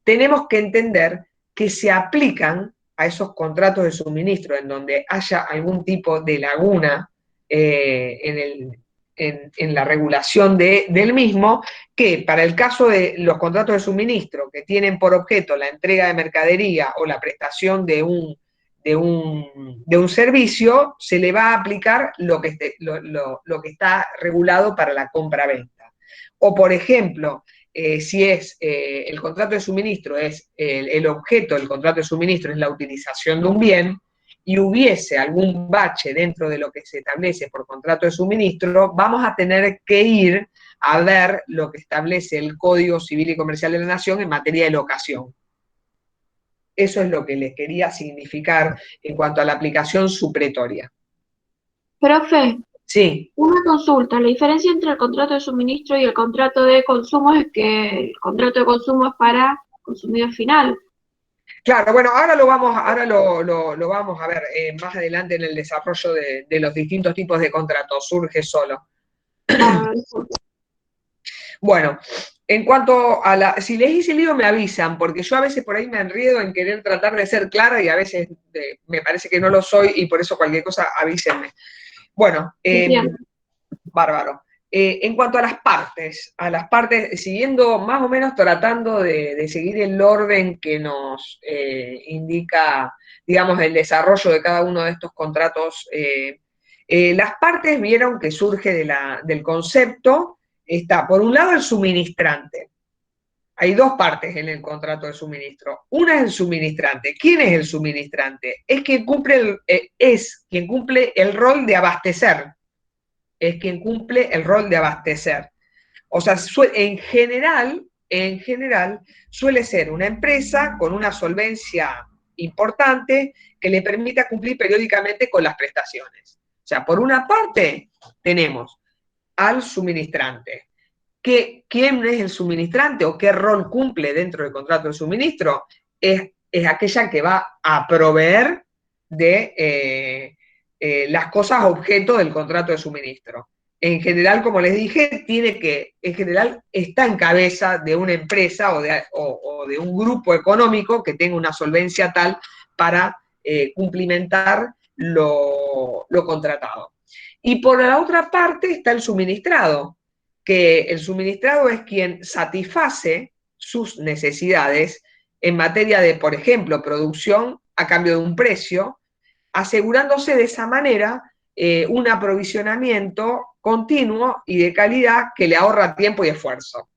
tenemos que entender que se aplican a esos contratos de suministro en donde haya algún tipo de laguna en la regulación del mismo, que para el caso de los contratos de suministro que tienen por objeto la entrega de mercadería o la prestación de un servicio, se le va a aplicar lo que está regulado para la compra-venta. O, por ejemplo, si es el contrato de suministro, es el objeto del contrato de suministro es la utilización de un bien, y hubiese algún bache dentro de lo que se establece por contrato de suministro, vamos a tener que ir a ver lo que establece el Código Civil y Comercial de la Nación en materia de locación. Eso es lo que les quería significar en cuanto a la aplicación supletoria. Profe, Sí. una consulta. La diferencia entre el contrato de suministro y el contrato de consumo es que el contrato de consumo es para consumidor final. Claro, bueno, ahora lo vamos a ver más adelante en el desarrollo de los distintos tipos de contratos, surge solo. Bueno, en cuanto a si les hice lío me avisan, porque yo a veces por ahí me enredo en querer tratar de ser clara y a veces me parece que no lo soy y por eso cualquier cosa avísenme. Bueno, bárbaro. En cuanto a las partes, siguiendo más o menos tratando de seguir el orden que nos indica, digamos, el desarrollo de cada uno de estos contratos, las partes vieron que surge del concepto, está por un lado el suministrante. hay dos partes en el contrato de suministro. Una es el suministrante. ¿Quién es el suministrante? Es quien cumple el rol de abastecer. Es quien cumple el rol de abastecer. O sea, en general, suele ser una empresa con una solvencia importante que le permita cumplir periódicamente con las prestaciones. O sea, por una parte tenemos al suministrante. ¿Quién es el suministrante o qué rol cumple dentro del contrato de suministro? Es aquella que va a proveer de las cosas objeto del contrato de suministro. En general, como les dije, en general está en cabeza de una empresa o de un grupo económico que tenga una solvencia tal para cumplimentar lo contratado. Y por la otra parte está el suministrado, que el suministrado es quien satisface sus necesidades en materia de, por ejemplo, producción a cambio de un precio, asegurándose de esa manera un aprovisionamiento continuo y de calidad que le ahorra tiempo y esfuerzo.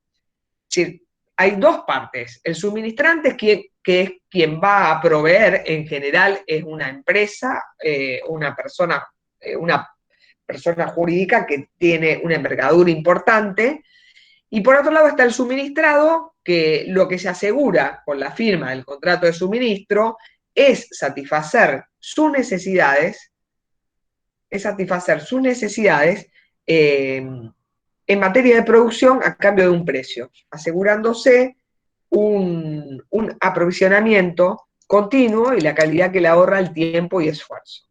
Es decir, hay dos partes. El suministrante que es quien va a proveer, en general es una empresa, una persona jurídica que tiene una envergadura importante. Y por otro lado está el suministrado, que lo que se asegura con la firma del contrato de suministro es satisfacer sus necesidades en materia de producción a cambio de un precio, asegurándose un aprovisionamiento continuo y la calidad que le ahorra el tiempo y esfuerzo.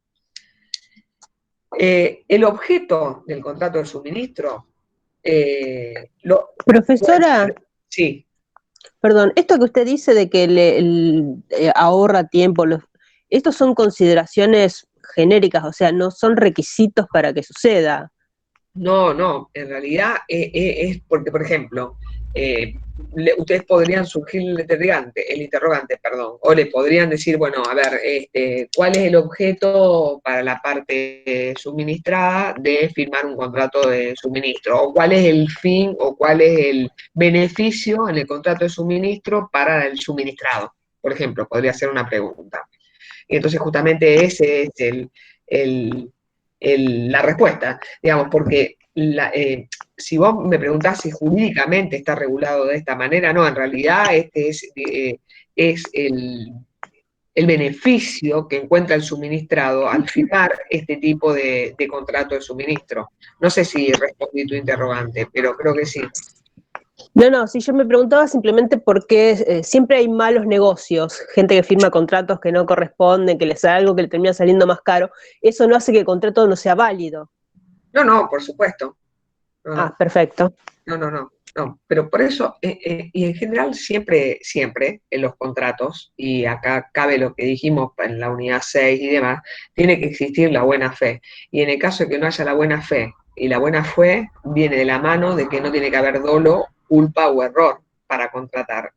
El objeto del contrato de suministro... Profesora, sí. perdón, esto que usted dice de que ahorra tiempo, estos son consideraciones genéricas, o sea, no son requisitos para que suceda. No, en realidad es porque, por ejemplo, ustedes podrían surgir el interrogante, o le podrían decir, bueno, a ver, ¿cuál es el objeto para la parte suministrada de firmar un contrato de suministro? ¿O cuál es el fin o cuál es el beneficio en el contrato de suministro para el suministrado? Por ejemplo, podría ser una pregunta. Y entonces justamente ese es la respuesta, digamos, porque si vos me preguntás si jurídicamente está regulado de esta manera, no, en realidad es el beneficio que encuentra el suministrado al firmar este tipo de contrato de suministro. No sé si respondí tu interrogante, pero creo que sí. No, si yo me preguntaba simplemente por qué siempre hay malos negocios, gente que firma contratos que no corresponden, que les sale algo que le termina saliendo más caro, eso no hace que el contrato no sea válido. No, por supuesto. No. Perfecto. No, pero por eso, y en general siempre en los contratos, y acá cabe lo que dijimos en la unidad 6 y demás, tiene que existir la buena fe. Y en el caso de que no haya la buena fe, y la buena fe viene de la mano de que no tiene que haber dolo, culpa o error para contratar.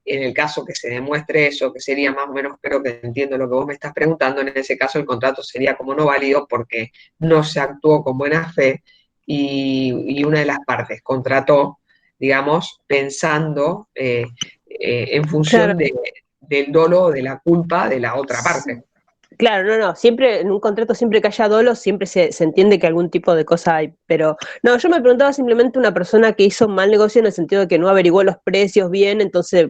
En el caso que se demuestre eso, que sería más o menos, creo que entiendo lo que vos me estás preguntando, en ese caso el contrato sería como no válido porque no se actuó con buena fe y una de las partes contrató, digamos, pensando en función del dolo o de la culpa de la otra parte. Claro, no, siempre, en un contrato siempre que haya dolo, siempre se entiende que algún tipo de cosa hay, pero no, yo me preguntaba simplemente una persona que hizo mal negocio en el sentido de que no averiguó los precios bien, entonces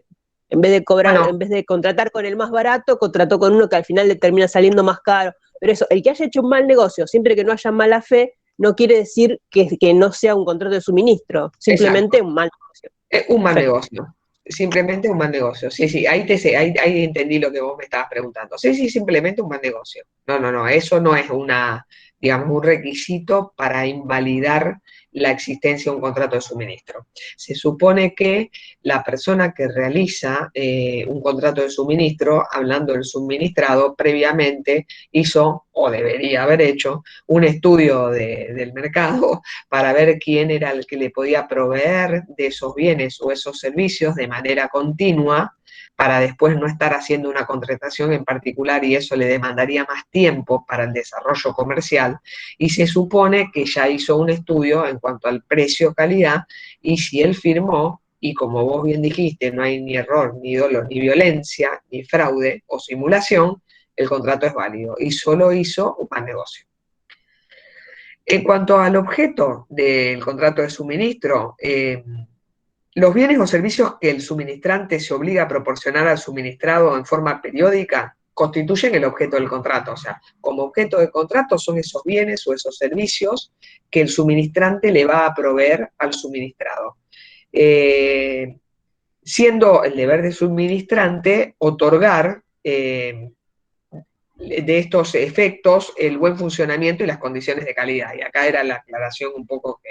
en vez de cobrar, en vez de contratar con el más barato, contrató con uno que al final le termina saliendo más caro. Pero eso, el que haya hecho un mal negocio, siempre que no haya mala fe, no quiere decir que no sea un contrato de suministro, simplemente un mal negocio. Un mal negocio. Simplemente un mal negocio. Sí, ahí entendí lo que vos me estabas preguntando. Sí, simplemente un mal negocio. No, eso no es digamos, un requisito para invalidar la existencia de un contrato de suministro. Se supone que la persona que realiza un contrato de suministro, hablando del suministrado, previamente hizo, o debería haber hecho, un estudio del mercado para ver quién era el que le podía proveer de esos bienes o esos servicios de manera continua, para después no estar haciendo una contratación en particular y eso le demandaría más tiempo para el desarrollo comercial, y se supone que ya hizo un estudio en cuanto al precio-calidad y si él firmó y como vos bien dijiste, no hay ni error, ni dolor, ni violencia, ni fraude o simulación, el contrato es válido y solo hizo un mal negocio. En cuanto al objeto del contrato de suministro, los bienes o servicios que el suministrante se obliga a proporcionar al suministrado en forma periódica constituyen el objeto del contrato. O sea, como objeto del contrato son esos bienes o esos servicios que el suministrante le va a proveer al suministrado. Siendo el deber del suministrante otorgar de estos efectos el buen funcionamiento y las condiciones de calidad. Y acá era la aclaración un poco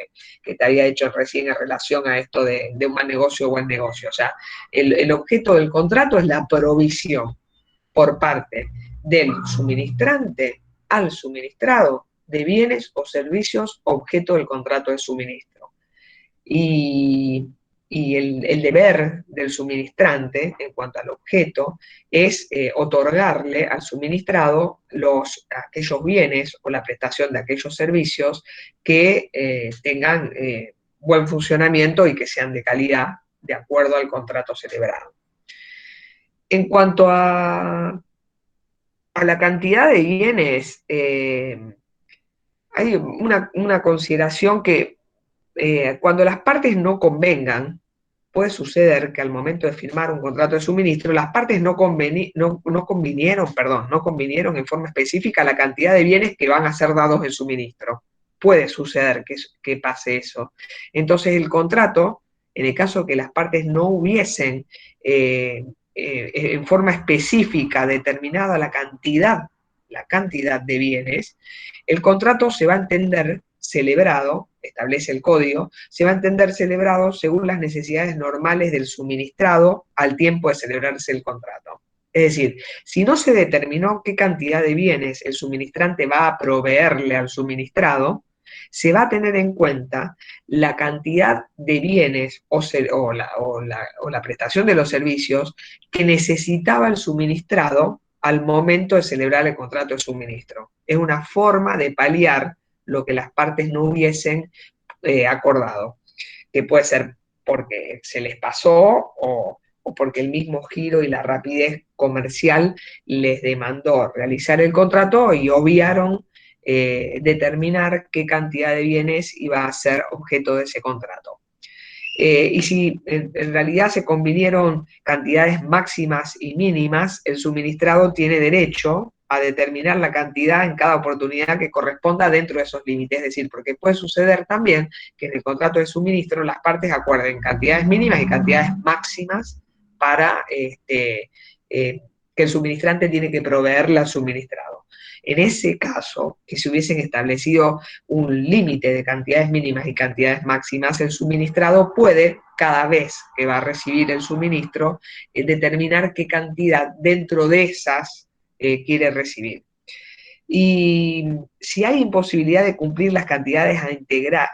que te había hecho recién en relación a esto de un mal negocio o buen negocio. O sea, el objeto del contrato es la provisión por parte del suministrante al suministrado de bienes o servicios objeto del contrato de suministro. Y el deber del suministrante en cuanto al objeto es otorgarle al suministrado aquellos bienes o la prestación de aquellos servicios que tengan buen funcionamiento y que sean de calidad de acuerdo al contrato celebrado. En cuanto a la cantidad de bienes, hay una consideración que cuando las partes no convengan, puede suceder que al momento de firmar un contrato de suministro, las partes no convinieron en forma específica la cantidad de bienes que van a ser dados en suministro. Puede suceder que pase eso. Entonces el contrato, en el caso que las partes no hubiesen en forma específica determinada la cantidad de bienes, el contrato se va a entender celebrado, establece el código, se va a entender celebrado según las necesidades normales del suministrado al tiempo de celebrarse el contrato. Es decir, si no se determinó qué cantidad de bienes el suministrante va a proveerle al suministrado, se va a tener en cuenta la cantidad de bienes o la prestación de los servicios que necesitaba el suministrado al momento de celebrar el contrato de suministro. Es una forma de paliar lo que las partes no hubiesen acordado, que puede ser porque se les pasó o porque el mismo giro y la rapidez comercial les demandó realizar el contrato y obviaron determinar qué cantidad de bienes iba a ser objeto de ese contrato. Y si en realidad se convinieron cantidades máximas y mínimas, el suministrado tiene derecho a determinar la cantidad en cada oportunidad que corresponda dentro de esos límites. Es decir, porque puede suceder también que en el contrato de suministro las partes acuerden cantidades mínimas y cantidades máximas para que el suministrante tiene que proveerle al suministrado. En ese caso, que se hubiesen establecido un límite de cantidades mínimas y cantidades máximas, el suministrado puede, cada vez que va a recibir el suministro, determinar qué cantidad dentro de esas quiere recibir. Y si hay imposibilidad de cumplir las cantidades a entregar,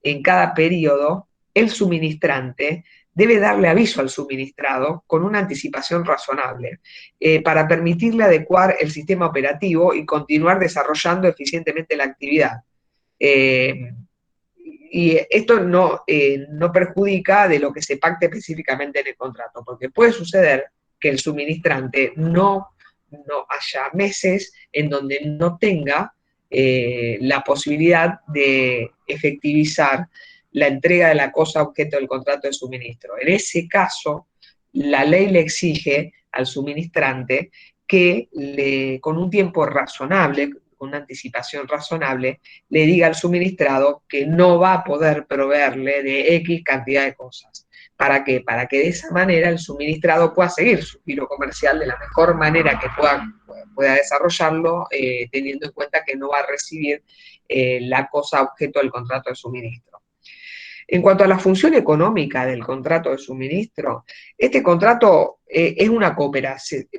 en cada periodo, el suministrante debe darle aviso al suministrado con una anticipación razonable para permitirle adecuar el sistema operativo y continuar desarrollando eficientemente la actividad. Y esto no perjudica de lo que se pacte específicamente en el contrato, porque puede suceder que el suministrante no haya meses en donde no tenga la posibilidad de efectivizar la entrega de la cosa objeto del contrato de suministro. En ese caso, la ley le exige al suministrante que con un tiempo razonable, con una anticipación razonable, le diga al suministrado que no va a poder proveerle de X cantidad de cosas. ¿Para qué? Para que de esa manera el suministrado pueda seguir su giro comercial de la mejor manera que pueda desarrollarlo, teniendo en cuenta que no va a recibir la cosa objeto del contrato de suministro. En cuanto a la función económica del contrato de suministro, este contrato es una cooperación,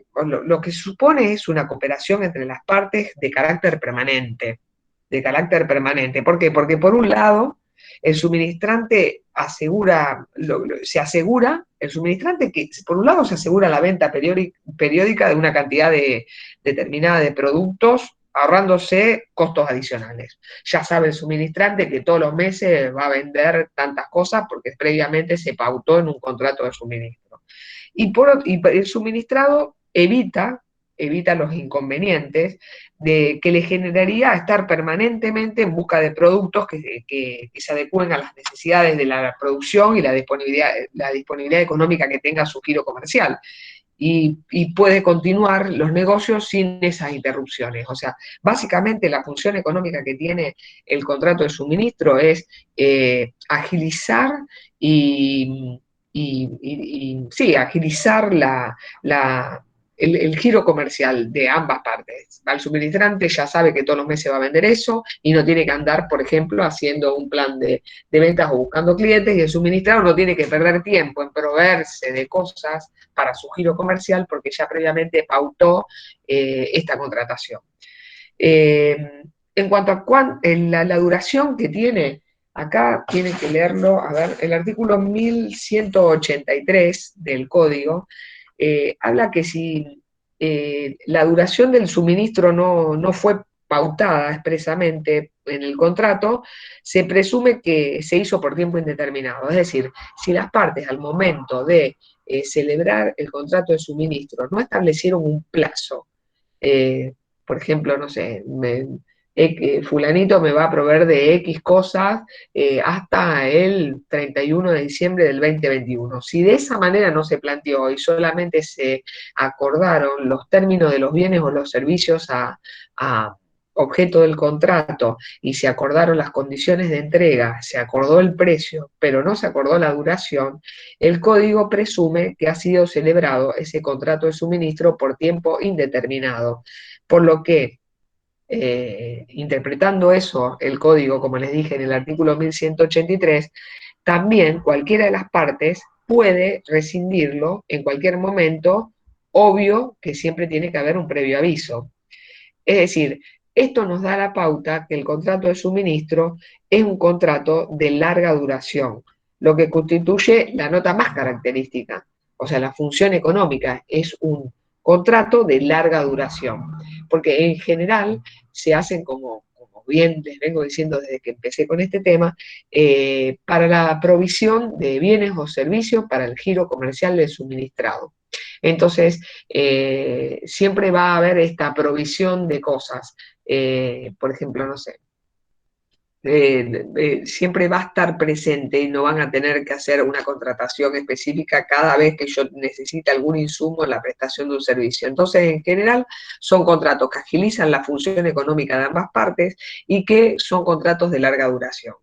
lo que supone es una cooperación entre las partes de carácter permanente. ¿Por qué? Porque por un lado, el suministrante el suministrante que por un lado se asegura la venta periódica de una cantidad determinada de productos ahorrándose costos adicionales. Ya sabe el suministrante que todos los meses va a vender tantas cosas porque previamente se pautó en un contrato de suministro. Y el suministrado evita los inconvenientes de que le generaría estar permanentemente en busca de productos que se adecúen a las necesidades de la producción y la disponibilidad económica que tenga su giro comercial. Y puede continuar los negocios sin esas interrupciones. O sea, básicamente la función económica que tiene el contrato de suministro es agilizar sí, agilizar el giro comercial de ambas partes. El suministrante ya sabe que todos los meses va a vender eso y no tiene que andar, por ejemplo, haciendo un plan de ventas o buscando clientes, y el suministrador no tiene que perder tiempo en proveerse de cosas para su giro comercial porque ya previamente pautó esta contratación. En cuanto a la duración que tiene, acá tienen que leerlo, a ver, el artículo 1183 del código habla que si la duración del suministro no fue pautada expresamente en el contrato, se presume que se hizo por tiempo indeterminado. Es decir, si las partes al momento de celebrar el contrato de suministro no establecieron un plazo, por ejemplo, no sé, fulanito me va a proveer de X cosas hasta el 31 de diciembre del 2021. Si de esa manera no se planteó y solamente se acordaron los términos de los bienes o los servicios a objeto del contrato y se acordaron las condiciones de entrega, se acordó el precio, pero no se acordó la duración, el código presume que ha sido celebrado ese contrato de suministro por tiempo indeterminado, por lo que interpretando eso, el código, como les dije en el artículo 1183, también cualquiera de las partes puede rescindirlo en cualquier momento, obvio que siempre tiene que haber un previo aviso. Es decir, esto nos da la pauta que el contrato de suministro es un contrato de larga duración, lo que constituye la nota más característica. O sea, la función económica es un contrato de larga duración, porque en general se hacen como bien les vengo diciendo desde que empecé con este tema, para la provisión de bienes o servicios para el giro comercial del suministrado. Entonces, siempre va a haber esta provisión de cosas. Por ejemplo, no sé, siempre va a estar presente y no van a tener que hacer una contratación específica cada vez que yo necesite algún insumo en la prestación de un servicio. Entonces, en general, son contratos que agilizan la función económica de ambas partes y que son contratos de larga duración.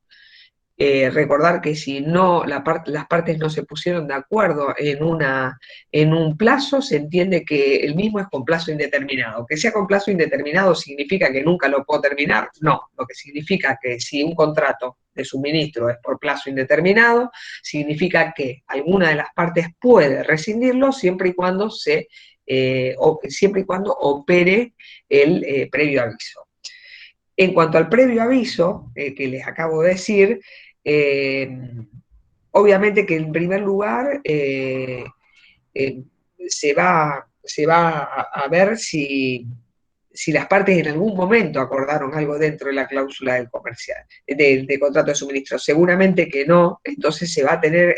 Recordar que si no las partes no se pusieron de acuerdo en un plazo, se entiende que el mismo es con plazo indeterminado. Que sea con plazo indeterminado significa que nunca lo puedo terminar. No, lo que significa que si un contrato de suministro es por plazo indeterminado, significa que alguna de las partes puede rescindirlo siempre y cuando opere el previo aviso. En cuanto al previo aviso, que les acabo de decir, obviamente que en primer lugar se va a ver si las partes en algún momento acordaron algo dentro de la cláusula del contrato de suministro. Seguramente que no, entonces se va a tener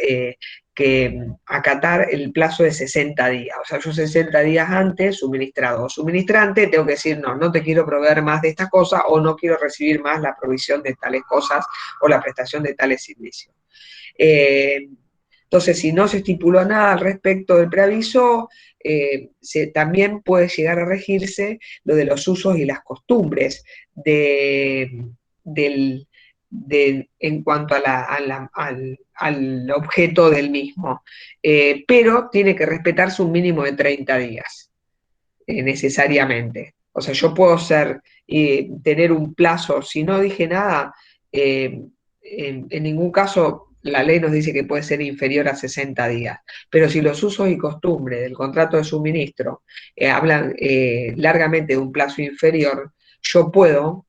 que acatar el plazo de 60 días. O sea, yo 60 días antes, suministrado o suministrante, tengo que decir, no te quiero proveer más de esta cosa o no quiero recibir más la provisión de tales cosas o la prestación de tales servicios. Entonces, si no se estipuló nada al respecto del preaviso, también puede llegar a regirse lo de los usos y las costumbres en cuanto al objeto del mismo. Pero tiene que respetarse un mínimo de 30 días, necesariamente. O sea, yo puedo tener un plazo, si no dije nada, en ningún caso la ley nos dice que puede ser inferior a 60 días, pero si los usos y costumbres del contrato de suministro hablan largamente de un plazo inferior, yo puedo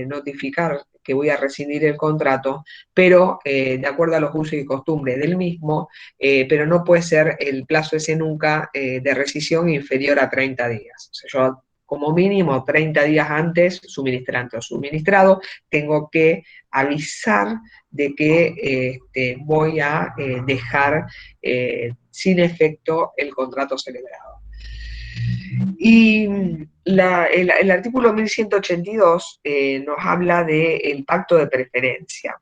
notificar que voy a rescindir el contrato, pero de acuerdo a los usos y costumbres del mismo, pero no puede ser el plazo ese nunca de rescisión inferior a 30 días. O sea, yo como mínimo 30 días antes, suministrante o suministrado, tengo que avisar de que voy a dejar sin efecto el contrato celebrado. Y el artículo 1182 nos habla del pacto de preferencia.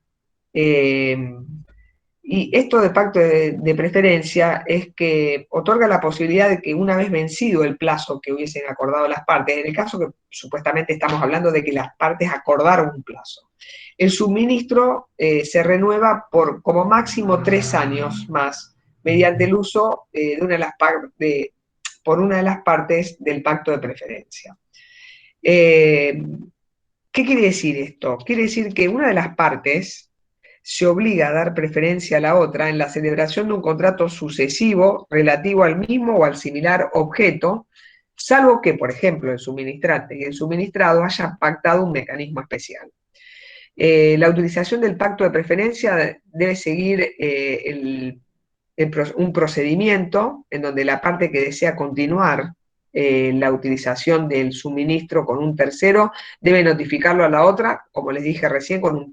Y esto de pacto de preferencia es que otorga la posibilidad de que una vez vencido el plazo que hubiesen acordado las partes, en el caso que supuestamente estamos hablando de que las partes acordaron un plazo, el suministro se renueva por como máximo 3 años más, mediante el uso por una de las partes del pacto de preferencia. ¿Qué quiere decir esto? Quiere decir que una de las partes se obliga a dar preferencia a la otra en la celebración de un contrato sucesivo relativo al mismo o al similar objeto, salvo que, por ejemplo, el suministrante y el suministrado hayan pactado un mecanismo especial. La utilización del pacto de preferencia debe seguir un procedimiento en donde la parte que desea continuar la utilización del suministro con un tercero debe notificarlo a la otra, como les dije recién, con un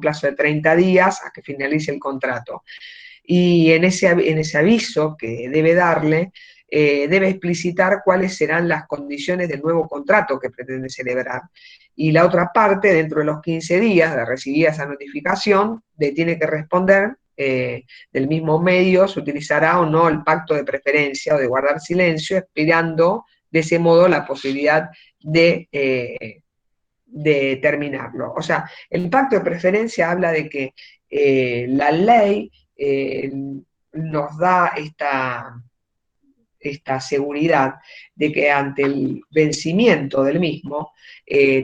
plazo de 30 días a que finalice el contrato. Y en ese aviso que debe darle, debe explicitar cuáles serán las condiciones del nuevo contrato que pretende celebrar. Y la otra parte, dentro de los 15 días de recibida esa notificación, le tiene que responder del mismo medio se utilizará o no el pacto de preferencia o de guardar silencio, expirando de ese modo la posibilidad de terminarlo. O sea, el pacto de preferencia habla de que la ley nos da esta seguridad de que ante el vencimiento del mismo,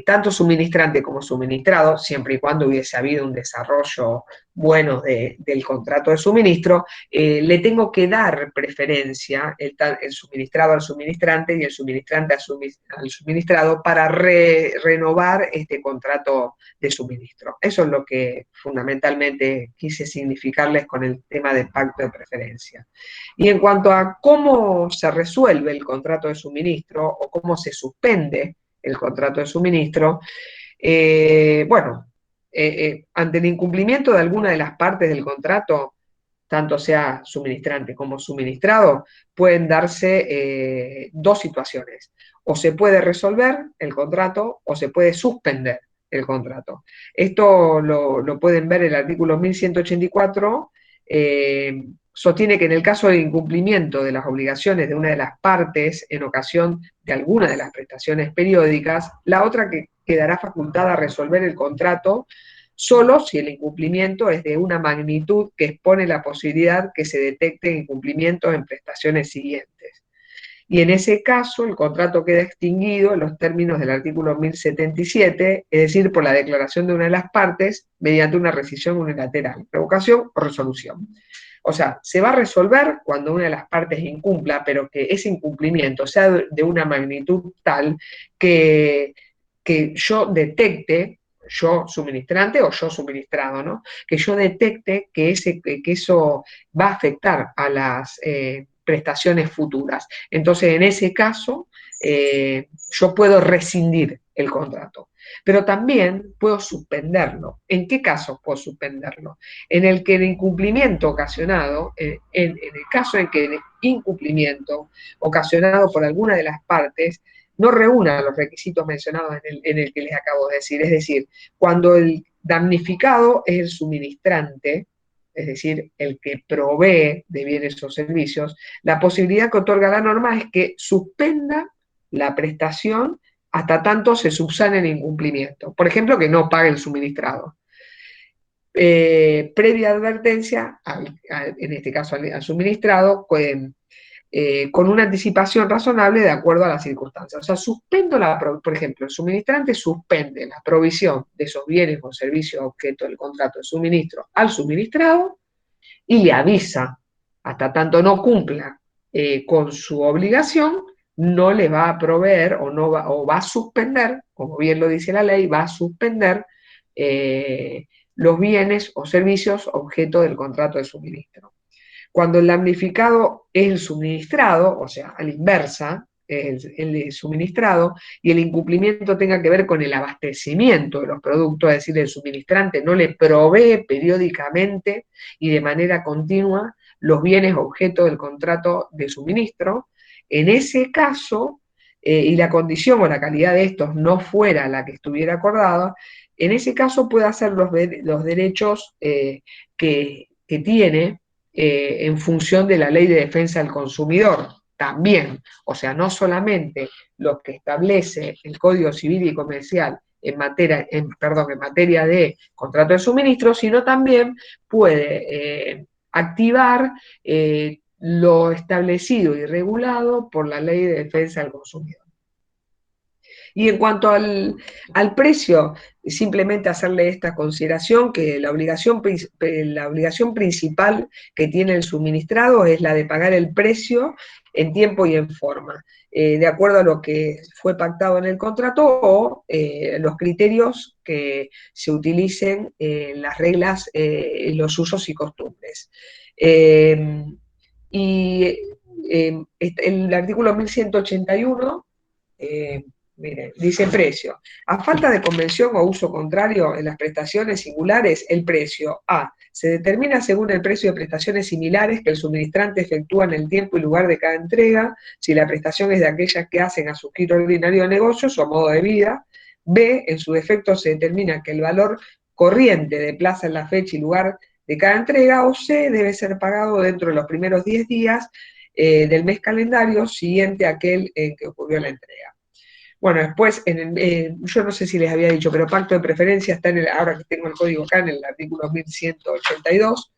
tanto suministrante como suministrado, siempre y cuando hubiese habido un desarrollo bueno del contrato de suministro, le tengo que dar preferencia el suministrado al suministrante y el suministrante al suministrado para renovar este contrato de suministro. Eso es lo que fundamentalmente quise significarles con el tema del pacto de preferencia. Y en cuanto a cómo se resuelve el contrato de suministro o cómo se suspende el contrato de suministro, ante el incumplimiento de alguna de las partes del contrato, tanto sea suministrante como suministrado, pueden darse dos situaciones. O se puede resolver el contrato o se puede suspender el contrato. Esto lo pueden ver en el artículo 1184, sostiene que en el caso de incumplimiento de las obligaciones de una de las partes en ocasión de alguna de las prestaciones periódicas, la otra que quedará facultada a resolver el contrato solo si el incumplimiento es de una magnitud que expone la posibilidad que se detecten incumplimientos en prestaciones siguientes. Y en ese caso el contrato queda extinguido en los términos del artículo 1077, es decir, por la declaración de una de las partes mediante una rescisión unilateral, revocación o resolución. O sea, se va a resolver cuando una de las partes incumpla, pero que ese incumplimiento sea de una magnitud tal que yo detecte, yo suministrante o yo suministrado, ¿no? Que yo detecte que eso va a afectar a las prestaciones futuras. Entonces, en ese caso, yo puedo rescindir el contrato. Pero también puedo suspenderlo. ¿En qué casos puedo suspenderlo? En el que el incumplimiento ocasionado, en el caso en que el incumplimiento ocasionado por alguna de las partes no reúna los requisitos mencionados en el que les acabo de decir. Es decir, cuando el damnificado es el suministrante, es decir, el que provee de bienes o servicios, la posibilidad que otorga la norma es que suspenda la prestación hasta tanto se subsane el incumplimiento. Por ejemplo, que no pague el suministrado. Previa advertencia, en este caso al suministrado, con una anticipación razonable de acuerdo a las circunstancias. O sea, por ejemplo, el suministrante suspende la provisión de esos bienes o servicios objeto del contrato de suministro al suministrado y le avisa, hasta tanto no cumpla con su obligación, no le va a proveer o va a suspender, como bien lo dice la ley, va a suspender los bienes o servicios objeto del contrato de suministro. Cuando el damnificado es el suministrado, o sea, a la inversa, el suministrado y el incumplimiento tenga que ver con el abastecimiento de los productos, es decir, el suministrante no le provee periódicamente y de manera continua los bienes objeto del contrato de suministro. En ese caso, y la condición o la calidad de estos no fuera la que estuviera acordada, en ese caso puede hacer los derechos que tiene en función de la Ley de Defensa del Consumidor también, o sea, no solamente lo que establece el Código Civil y Comercial en materia de contrato de suministro, sino también puede activar lo establecido y regulado por la Ley de Defensa del Consumidor. Y en cuanto al precio, simplemente hacerle esta consideración que la obligación principal que tiene el suministrado es la de pagar el precio en tiempo y en forma, de acuerdo a lo que fue pactado en el contrato o los criterios que se utilicen en las reglas, los usos y costumbres. El artículo 1181 Mire, dice precio. A falta de convención o uso contrario en las prestaciones singulares, el precio A se determina según el precio de prestaciones similares que el suministrante efectúa en el tiempo y lugar de cada entrega, si la prestación es de aquellas que hacen a su giro ordinario de negocios o modo de vida. B, en su defecto se determina que el valor corriente de plaza en la fecha y lugar de cada entrega, o C, debe ser pagado dentro de los primeros 10 días del mes calendario siguiente a aquel en que ocurrió la entrega. Bueno, después, yo no sé si les había dicho, pero pacto de preferencia está ahora que tengo el código acá, en el artículo 1182.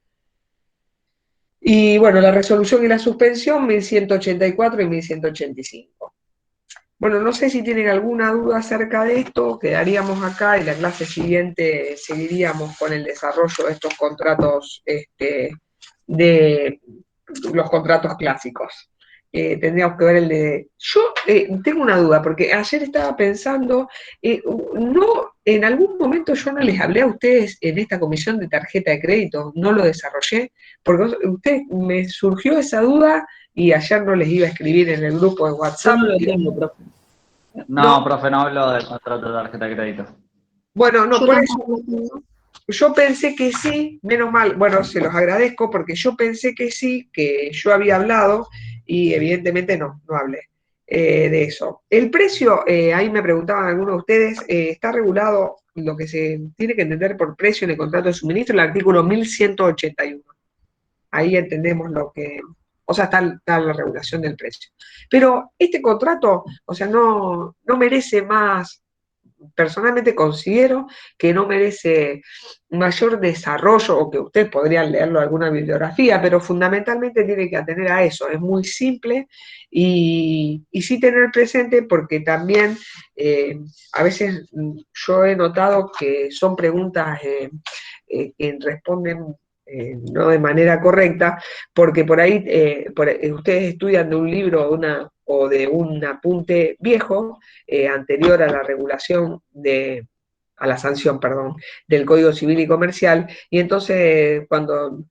Y bueno, la resolución y la suspensión, 1184 y 1185. Bueno, no sé si tienen alguna duda acerca de esto, quedaríamos acá y la clase siguiente seguiríamos con el desarrollo de estos contratos, de los contratos clásicos. Tendríamos que ver el de... Yo tengo una duda, porque ayer estaba pensando, en algún momento yo no les hablé a ustedes en esta comisión de tarjeta de crédito, no lo desarrollé, porque me surgió esa duda y ayer no les iba a escribir en el grupo de Yo WhatsApp. no lo tengo, profe. No, profe, no hablo del contrato de tarjeta de crédito. Bueno, no, Yo por tampoco eso lo tengo. yo pensé que sí, menos mal, bueno, se los agradezco porque yo pensé que sí, que yo había hablado y evidentemente no hablé de eso. El precio, ahí me preguntaban algunos de ustedes, está regulado lo que se tiene que entender por precio en el contrato de suministro, el artículo 1181. Ahí entendemos lo que, o sea, está la regulación del precio. Pero este contrato, o sea, no merece más. Personalmente considero que no merece mayor desarrollo, o que ustedes podrían leerlo en alguna bibliografía, pero fundamentalmente tiene que atender a eso. Es muy simple y sí tener presente, porque también a veces yo he notado que son preguntas que responden no de manera correcta, porque por ahí ustedes estudian de un libro o de un apunte viejo, anterior a la regulación a la sanción, perdón, del Código Civil y Comercial, y entonces cuando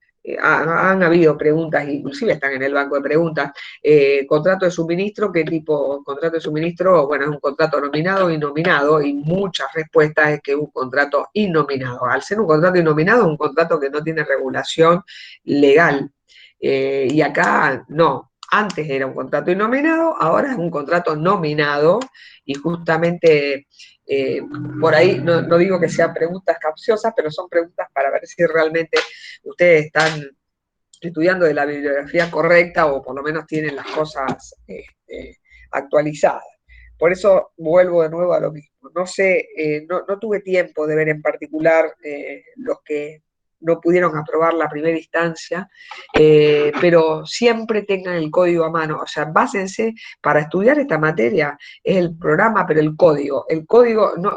han habido preguntas, inclusive están en el banco de preguntas, contrato de suministro, ¿qué tipo de contrato de suministro? Bueno, es un contrato nominado y nominado, y muchas respuestas es que es un contrato innominado. Al ser un contrato innominado, es un contrato que no tiene regulación legal, y acá no. Antes era un contrato innominado, ahora es un contrato nominado, y justamente por ahí no digo que sean preguntas capciosas, pero son preguntas para ver si realmente ustedes están estudiando de la bibliografía correcta, o por lo menos tienen las cosas actualizadas. Por eso vuelvo de nuevo a lo mismo. No sé, no tuve tiempo de ver en particular los que no pudieron aprobar la primera instancia, pero siempre tengan el código a mano. O sea, básense para estudiar esta materia, es el programa, pero el código no,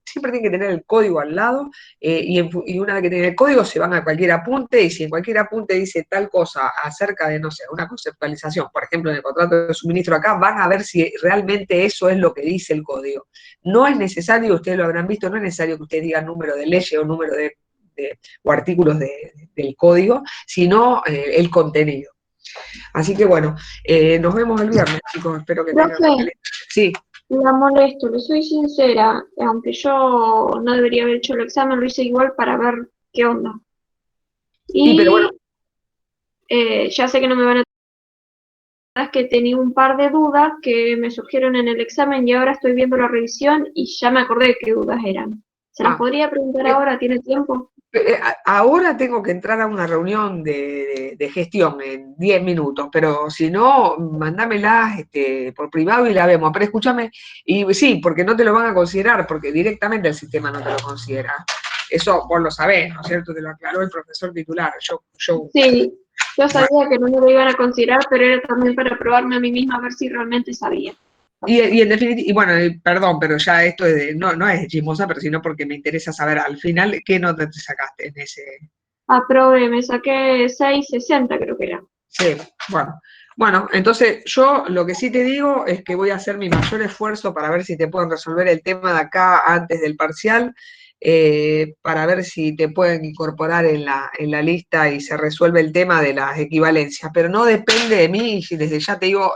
siempre tienen que tener el código al lado, y una vez que tienen el código se van a cualquier apunte, y si en cualquier apunte dice tal cosa acerca de, no sé, una conceptualización, por ejemplo en el contrato de suministro acá, van a ver si realmente eso es lo que dice el código. No es necesario, ustedes lo habrán visto, no es necesario que ustedes digan número de leyes o número o artículos del código, sino el contenido. Así que bueno, nos vemos el viernes, chicos, espero que tengan... Profe, Sí, la molesto, le soy sincera, aunque yo no debería haber hecho el examen, lo hice igual para ver qué onda. sí, pero bueno, Ya sé que no me van a... Es que tenía un par de dudas que me surgieron en el examen y ahora estoy viendo la revisión y ya me acordé de qué dudas eran. ¿Se las ah, podría preguntar eh, ahora? ¿Tiene tiempo? ahora tengo que entrar a una reunión de gestión en 10 minutos, pero si no, mandámelas por privado y la vemos. Pero escúchame, y sí, porque no te lo van a considerar, porque directamente el sistema no te lo considera. Eso vos lo sabés, ¿no es cierto? Te lo aclaró el profesor titular. Sí, yo Bueno, sabía que no me lo iban a considerar, pero era también para probarme a mí misma a ver si realmente sabía. y en definitiva, y bueno, perdón, pero ya esto es no es de chismosa, pero sino porque me interesa saber al final qué nota te sacaste en ese. Aprobé, me saqué 6,60 creo que era. Sí, bueno. Bueno, entonces yo lo que sí te digo es que voy a hacer mi mayor esfuerzo para ver si te pueden resolver el tema de acá antes del parcial, para ver si te pueden incorporar en la lista y se resuelve el tema de las equivalencias. Pero no depende de mí, y si desde ya te digo,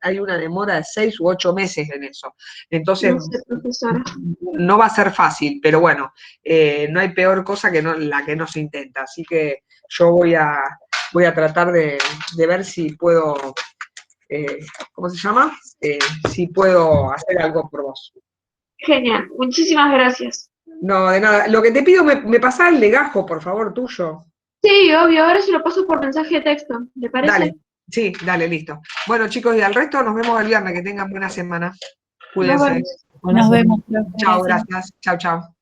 hay una demora de 6 u 8 meses en eso. Entonces, No sé, profesora. no va a ser fácil, pero bueno, no hay peor cosa que la que no se intenta. Así que yo voy a tratar de ver si puedo, ¿cómo se llama? Si puedo hacer algo por vos. Genial, muchísimas gracias. No, de nada. Lo que te pido, me pasás el legajo, por favor, tuyo. Sí, obvio, ahora se lo paso por mensaje de texto, ¿le Dale, parece? sí, dale, listo. Bueno, chicos, y al resto nos vemos el viernes. Que tengan buena semana. Nos Cuídense. vemos. Buenas Nos noches. vemos, profe, Chao, gracias. gracias. Chao, chao.